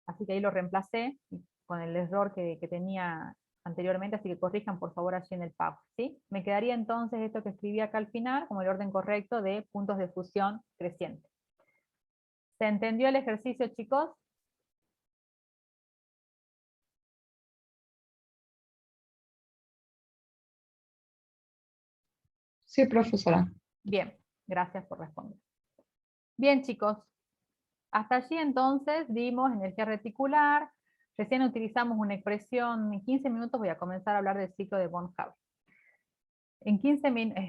Así que ahí lo reemplacé con el error que tenía anteriormente, así que corrijan por favor allí en el PAP, ¿sí? Me quedaría entonces esto que escribí acá al final como el orden correcto de puntos de fusión creciente. ¿Se entendió el ejercicio, chicos? Sí, profesora. Bien, gracias por responder. Bien, chicos, hasta allí entonces dimos energía reticular, recién utilizamos una expresión, en 15 minutos voy a comenzar a hablar del ciclo de von Haber. En 15 minutos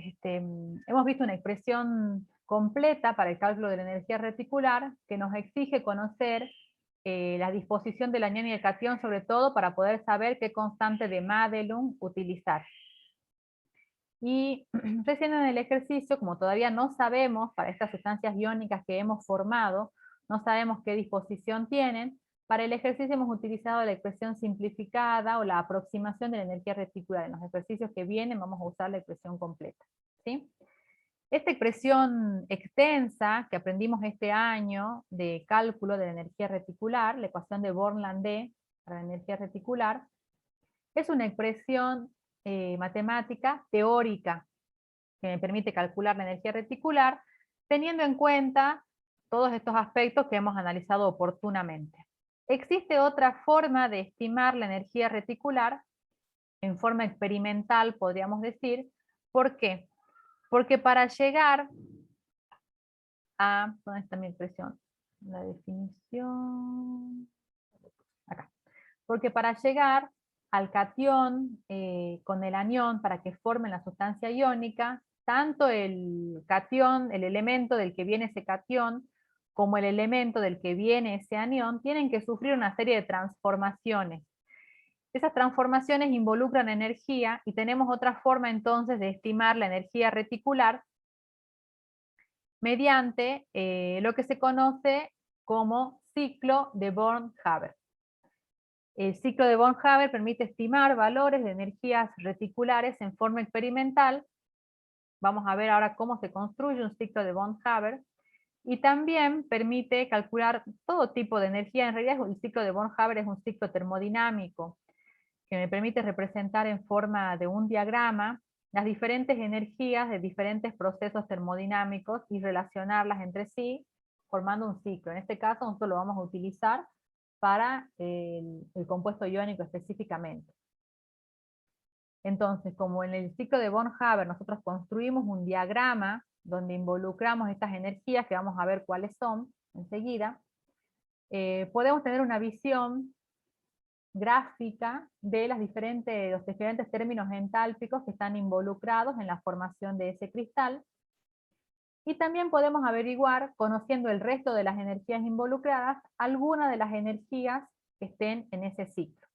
hemos visto una expresión completa para el cálculo de la energía reticular que nos exige conocer la disposición del anión y el catión, sobre todo para poder saber qué constante de Madelung utilizar. Y recién en el ejercicio, como todavía no sabemos para estas sustancias iónicas que hemos formado, no sabemos qué disposición tienen, para el ejercicio hemos utilizado la expresión simplificada o la aproximación de la energía reticular. En los ejercicios que vienen vamos a usar la expresión completa, ¿sí? Esta expresión extensa que aprendimos este año de cálculo de la energía reticular, la ecuación de Born-Landé para la energía reticular, Es una expresión matemática teórica que me permite calcular la energía reticular, teniendo en cuenta todos estos aspectos que hemos analizado oportunamente. Existe otra forma de estimar la energía reticular, en forma experimental, podríamos decir. ¿Por qué? Porque para llegar a... ¿Dónde está mi expresión? La definición... Acá. Porque para llegar al catión con el anión, para que formen la sustancia iónica, tanto el catión, el elemento del que viene ese catión, como el elemento del que viene ese anión, tienen que sufrir una serie de transformaciones. Esas transformaciones involucran energía, y tenemos otra forma entonces de estimar la energía reticular mediante lo que se conoce como ciclo de Born-Haber. El ciclo de Born-Haber permite estimar valores de energías reticulares en forma experimental. Vamos a ver ahora cómo se construye un ciclo de Born-Haber. Y también permite calcular todo tipo de energía. En realidad el ciclo de Born-Haber es un ciclo termodinámico que me permite representar en forma de un diagrama las diferentes energías de diferentes procesos termodinámicos y relacionarlas entre sí formando un ciclo. En este caso nosotros lo vamos a utilizar para el compuesto iónico específicamente. Entonces, como en el ciclo de Born-Haber nosotros construimos un diagrama donde involucramos estas energías, que vamos a ver cuáles son enseguida, podemos tener una visión gráfica de los diferentes términos entálpicos que están involucrados en la formación de ese cristal. Y también podemos averiguar, conociendo el resto de las energías involucradas, algunas de las energías que estén en ese ciclo.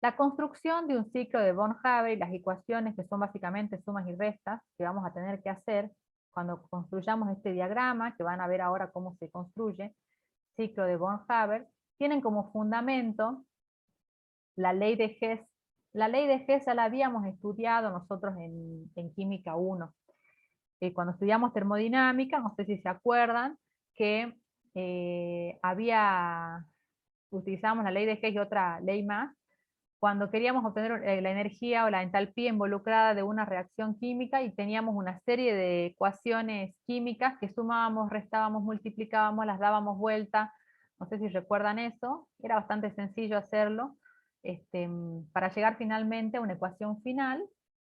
La construcción de un ciclo de Born-Haber y las ecuaciones, que son básicamente sumas y restas, que vamos a tener que hacer cuando construyamos este diagrama, que van a ver ahora cómo se construye, ciclo de Born-Haber, tienen como fundamento la ley de Hess. La ley de Hess ya la habíamos estudiado nosotros en Química 1. Cuando estudiamos termodinámica, no sé si se acuerdan, que utilizamos la ley de Hess y otra ley más, cuando queríamos obtener la energía o la entalpía involucrada de una reacción química, y teníamos una serie de ecuaciones químicas que sumábamos, restábamos, multiplicábamos, las dábamos vuelta. No sé si recuerdan eso, era bastante sencillo hacerlo, para llegar finalmente a una ecuación final,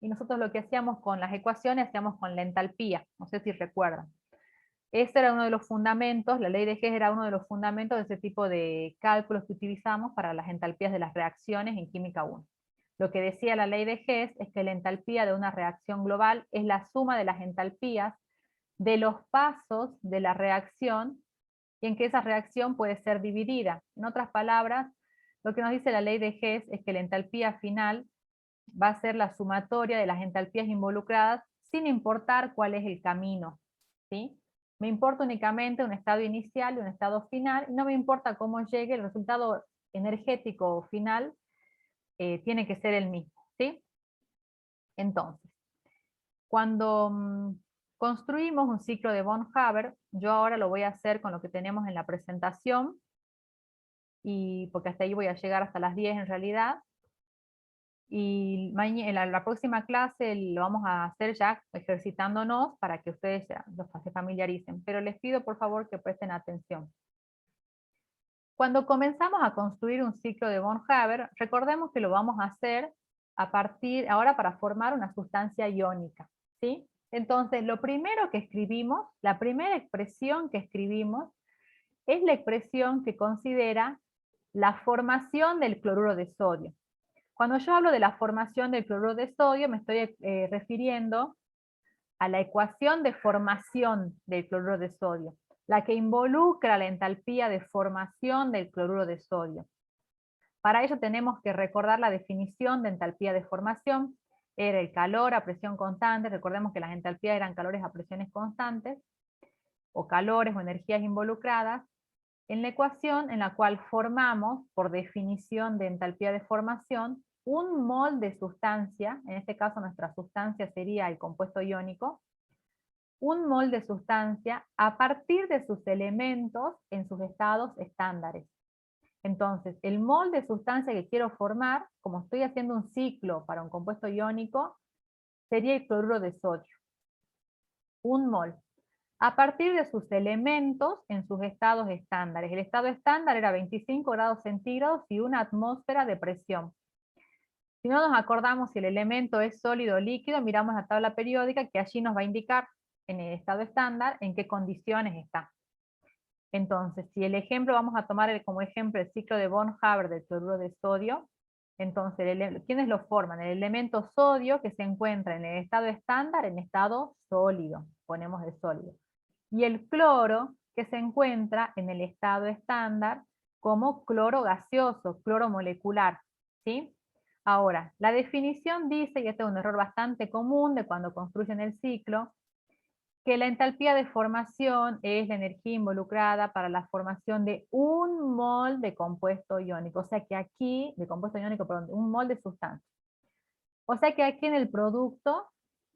y nosotros lo que hacíamos con las ecuaciones, hacíamos con la entalpía, no sé si recuerdan. Ese era uno de los fundamentos, la ley de Hess era uno de los fundamentos de ese tipo de cálculos que utilizamos para las entalpías de las reacciones en Química 1. Lo que decía la ley de Hess es que la entalpía de una reacción global es la suma de las entalpías de los pasos de la reacción, y en que esa reacción puede ser dividida. En otras palabras, lo que nos dice la ley de Hess es que la entalpía final va a ser la sumatoria de las entalpías involucradas sin importar cuál es el camino, ¿sí? Me importa únicamente un estado inicial y un estado final, y no me importa cómo llegue, el resultado energético final tiene que ser el mismo, ¿sí? Entonces, cuando construimos un ciclo de Born-Haber, yo ahora lo voy a hacer con lo que tenemos en la presentación, y porque hasta ahí voy a llegar hasta las 10 en realidad, y en la próxima clase lo vamos a hacer ya ejercitándonos para que ustedes ya se familiaricen, pero les pido por favor que presten atención. Cuando comenzamos a construir un ciclo de Born-Haber, recordemos que lo vamos a hacer ahora para formar una sustancia iónica, ¿sí? Entonces, lo primero que escribimos, la primera expresión que escribimos, es la expresión que considera la formación del cloruro de sodio. Cuando yo hablo de la formación del cloruro de sodio, me estoy refiriendo a la ecuación de formación del cloruro de sodio, la que involucra la entalpía de formación del cloruro de sodio. Para ello tenemos que recordar la definición de entalpía de formación. Era el calor a presión constante. Recordemos que las entalpías eran calores a presiones constantes, o calores o energías involucradas, en la ecuación en la cual formamos, por definición de entalpía de formación, un mol de sustancia, en este caso nuestra sustancia sería el compuesto iónico, un mol de sustancia a partir de sus elementos en sus estados estándares. Entonces, el mol de sustancia que quiero formar, como estoy haciendo un ciclo para un compuesto iónico, sería el cloruro de sodio. Un mol. A partir de sus elementos en sus estados estándares. El estado estándar era 25 grados centígrados y una atmósfera de presión. Si no nos acordamos si el elemento es sólido o líquido, miramos la tabla periódica que allí nos va a indicar en el estado estándar en qué condiciones está. Entonces, si el ejemplo, vamos a tomar como ejemplo el ciclo de von Haber del cloruro de sodio, entonces, ¿quiénes lo forman? El elemento sodio que se encuentra en el estado estándar en estado sólido, ponemos de sólido. Y el cloro que se encuentra en el estado estándar como cloro gaseoso, cloro molecular, ¿sí? Ahora, la definición dice, y este es un error bastante común de cuando construyen el ciclo, que la entalpía de formación es la energía involucrada para la formación de un mol de compuesto iónico. O sea que aquí, de compuesto iónico, perdón, un mol de sustancia. O sea que aquí en el producto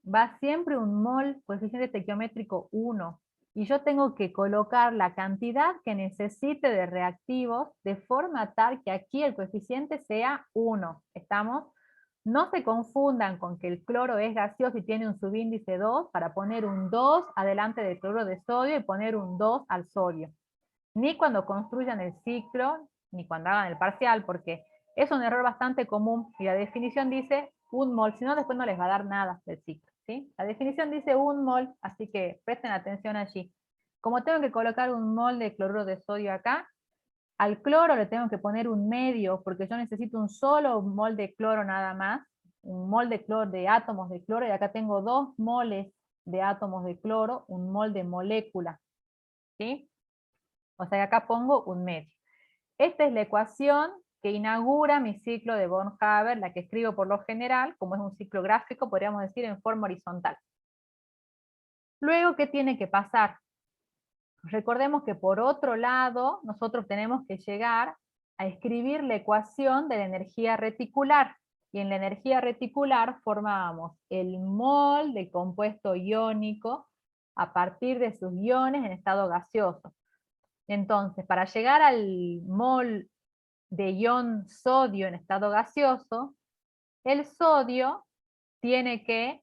va siempre un mol, coeficiente estequiométrico 1. Y yo tengo que colocar la cantidad que necesite de reactivos de forma tal que aquí el coeficiente sea 1. ¿Estamos? No se confundan con que el cloro es gaseoso y tiene un subíndice 2 para poner un 2 adelante del cloruro de sodio y poner un 2 al sodio. Ni cuando construyan el ciclo, ni cuando hagan el parcial, porque es un error bastante común y la definición dice un mol, si no después no les va a dar nada del ciclo, ¿sí? La definición dice un mol, así que presten atención allí. Como tengo que colocar un mol de cloruro de sodio acá, al cloro le tengo que poner un medio, porque yo necesito un solo mol de cloro nada más, un mol de cloro, de átomos de cloro, y acá tengo 2 moles de átomos de cloro, un mol de molécula, ¿sí? O sea que acá pongo un medio. Esta es la ecuación que inaugura mi ciclo de von Haber, la que escribo por lo general, como es un ciclo gráfico, podríamos decir en forma horizontal. Luego, ¿qué tiene que pasar? Recordemos que por otro lado, nosotros tenemos que llegar a escribir la ecuación de la energía reticular. Y en la energía reticular formábamos el mol del compuesto iónico a partir de sus iones en estado gaseoso. Entonces, para llegar al mol de ion sodio en estado gaseoso, el sodio tiene que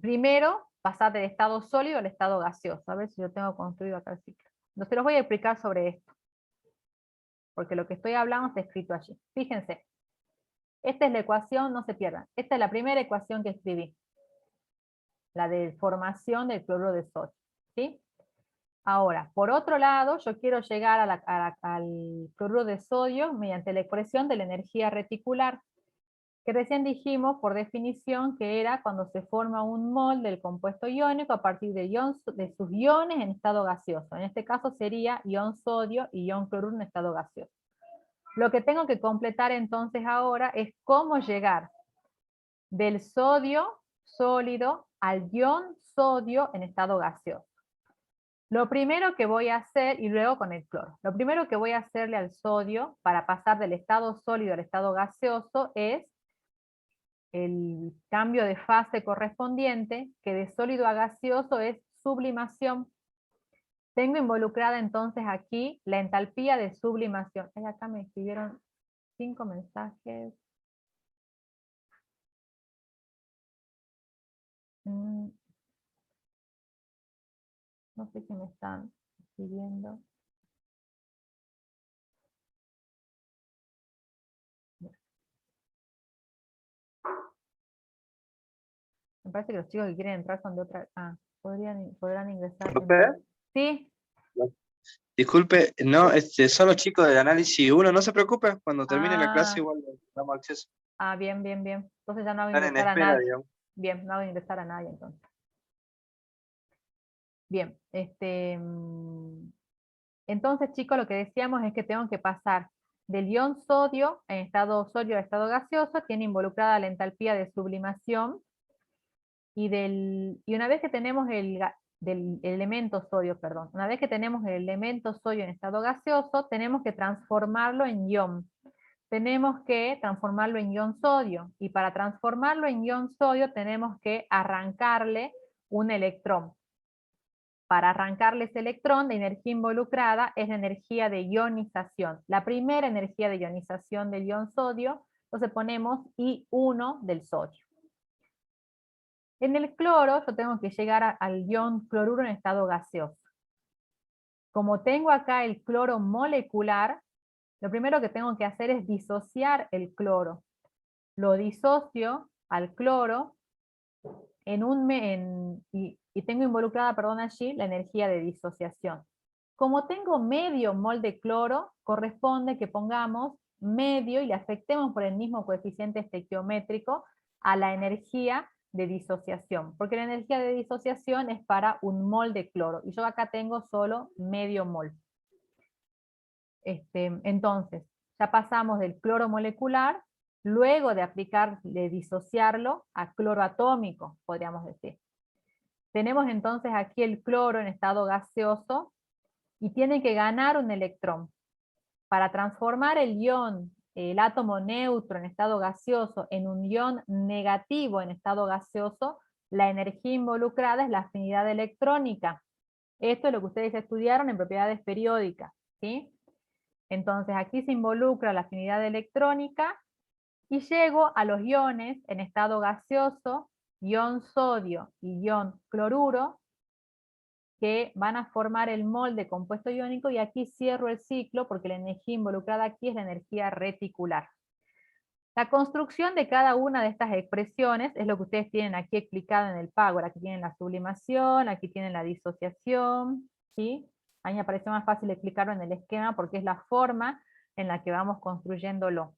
primero pasar del estado sólido al estado gaseoso. A ver si yo tengo construido acá el ciclo. Entonces los voy a explicar sobre esto, porque lo que estoy hablando está escrito allí. Fíjense, esta es la ecuación, no se pierdan. Esta es la primera ecuación que escribí, la de formación del cloruro de sodio, ¿sí? Ahora, por otro lado, yo quiero llegar al cloruro de sodio mediante la expresión de la energía reticular, que recién dijimos por definición que era cuando se forma un mol del compuesto iónico a partir de sus iones en estado gaseoso. En este caso sería ion sodio y ion cloruro en estado gaseoso. Lo que tengo que completar entonces ahora es cómo llegar del sodio sólido al ion sodio en estado gaseoso. Lo primero que voy a hacer, y luego con el cloro, lo primero que voy a hacerle al sodio para pasar del estado sólido al estado gaseoso es el cambio de fase correspondiente, que de sólido a gaseoso es sublimación. Tengo involucrada entonces aquí la entalpía de sublimación. Acá me escribieron 5 mensajes. No sé si me están escribiendo. Me parece que los chicos que quieren entrar son de otra... Ah, podrán ingresar. ¿Profe? Sí. Disculpe, no, son los chicos del análisis 1, no se preocupe, cuando termine la clase igual le damos acceso. Ah, bien, bien, bien. Entonces ya no hago Están en ingresar a espera, nadie. digamos. Bien, no hago ingresar a nadie entonces. Bien, entonces chicos lo que decíamos es que tengo que pasar del ion sodio en estado sólido a estado gaseoso, tiene involucrada la entalpía de sublimación, y una vez que tenemos del elemento sodio, perdón, una vez que tenemos el elemento sodio en estado gaseoso, tenemos que transformarlo en ion. Tenemos que transformarlo en ion sodio, y para transformarlo en ion sodio tenemos que arrancarle un electrón. para arrancarle ese electrón, de energía involucrada es la energía de ionización. La primera energía de ionización del ion sodio, entonces ponemos I1 del sodio. En el cloro yo tengo que llegar al ion cloruro en estado gaseoso. Como tengo acá el cloro molecular, lo primero que tengo que hacer es disociar el cloro. Lo disocio al cloro y tengo involucrada, perdón, allí la energía de disociación. Como tengo medio mol de cloro, corresponde que pongamos medio y le afectemos por el mismo coeficiente estequiométrico a la energía de disociación, porque la energía de disociación es para 1 mol de cloro, y yo acá tengo solo medio mol. Entonces, ya pasamos del cloro molecular, luego de disociarlo a cloro atómico, podríamos decir. Tenemos entonces aquí el cloro en estado gaseoso, y tiene que ganar un electrón. Para transformar el átomo neutro en estado gaseoso en un ion negativo en estado gaseoso, la energía involucrada es la afinidad electrónica. Esto es lo que ustedes estudiaron en propiedades periódicas, ¿sí? Entonces aquí se involucra la afinidad electrónica, y llego a los iones en estado gaseoso, ion sodio y ion cloruro, que van a formar el mol de compuesto iónico, y aquí cierro el ciclo porque la energía involucrada aquí es la energía reticular. La construcción de cada una de estas expresiones es lo que ustedes tienen aquí explicado en el Power. Aquí tienen la sublimación, aquí tienen la disociación, ¿sí? A mí me pareció más fácil explicarlo en el esquema porque es la forma en la que vamos construyéndolo.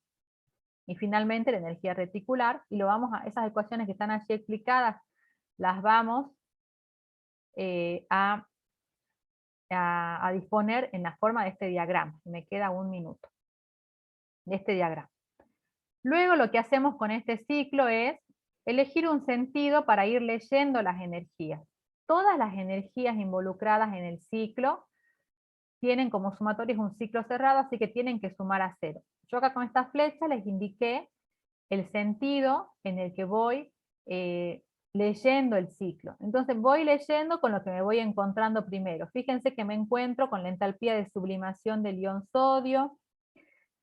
Y finalmente la energía reticular, y esas ecuaciones que están allí explicadas, las vamos a disponer en la forma de este diagrama. Me queda 1 minuto de este diagrama. Luego lo que hacemos con este ciclo es elegir un sentido para ir leyendo las energías. Todas las energías involucradas en el ciclo tienen como sumatorios un ciclo cerrado, así que tienen que sumar a 0. Yo acá con esta flecha les indiqué el sentido en el que voy leyendo el ciclo. Entonces voy leyendo con lo que me voy encontrando primero. Fíjense que me encuentro con la entalpía de sublimación del ion sodio,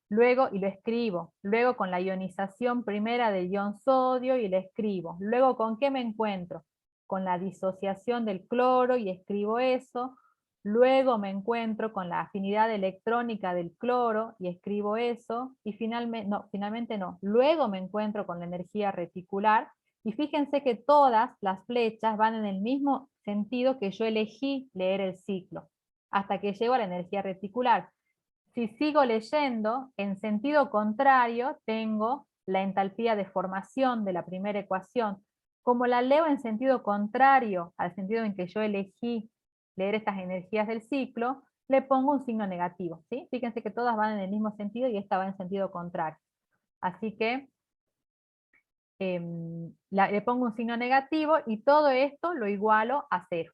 luego, y lo escribo, luego con la ionización primera del ion sodio y lo escribo. Luego, ¿con qué me encuentro? Con la disociación del cloro y escribo eso. Luego me encuentro con la afinidad electrónica del cloro y escribo eso. Y finalmente no. Luego me encuentro con la energía reticular. Y fíjense que todas las flechas van en el mismo sentido que yo elegí leer el ciclo, hasta que llego a la energía reticular. Si sigo leyendo, en sentido contrario, tengo la entalpía de formación de la primera ecuación. Como la leo en sentido contrario al sentido en que yo elegí leer estas energías del ciclo, le pongo un signo negativo, ¿sí? Fíjense que todas van en el mismo sentido y esta va en sentido contrario. Así que le pongo un signo negativo y todo esto lo igualo a 0.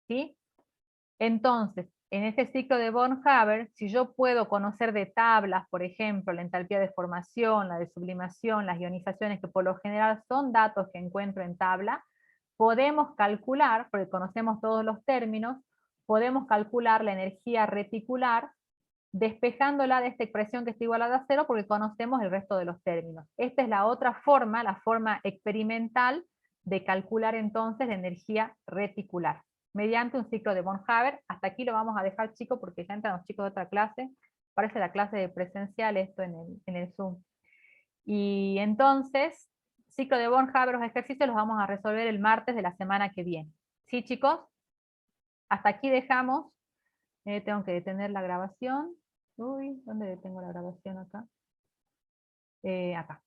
¿Sí? Entonces, en este ciclo de Born-Haber, si yo puedo conocer de tablas, por ejemplo, la entalpía de formación, la de sublimación, las ionizaciones, que por lo general son datos que encuentro en tabla, podemos calcular, porque conocemos todos los términos, podemos calcular la energía reticular despejándola de esta expresión que está igualada a 0 porque conocemos el resto de los términos. Esta es la otra forma, la forma experimental de calcular entonces la energía reticular, mediante un ciclo de Born-Haber. Hasta aquí lo vamos a dejar, chicos, porque ya entran los chicos de otra clase. Parece la clase de presencial esto en el Zoom. Y entonces, ciclo de Born-Haber, los ejercicios los vamos a resolver el martes de la semana que viene. ¿Sí, chicos? Hasta aquí dejamos. Tengo que detener la grabación. Uy, ¿dónde detengo la grabación acá? Acá.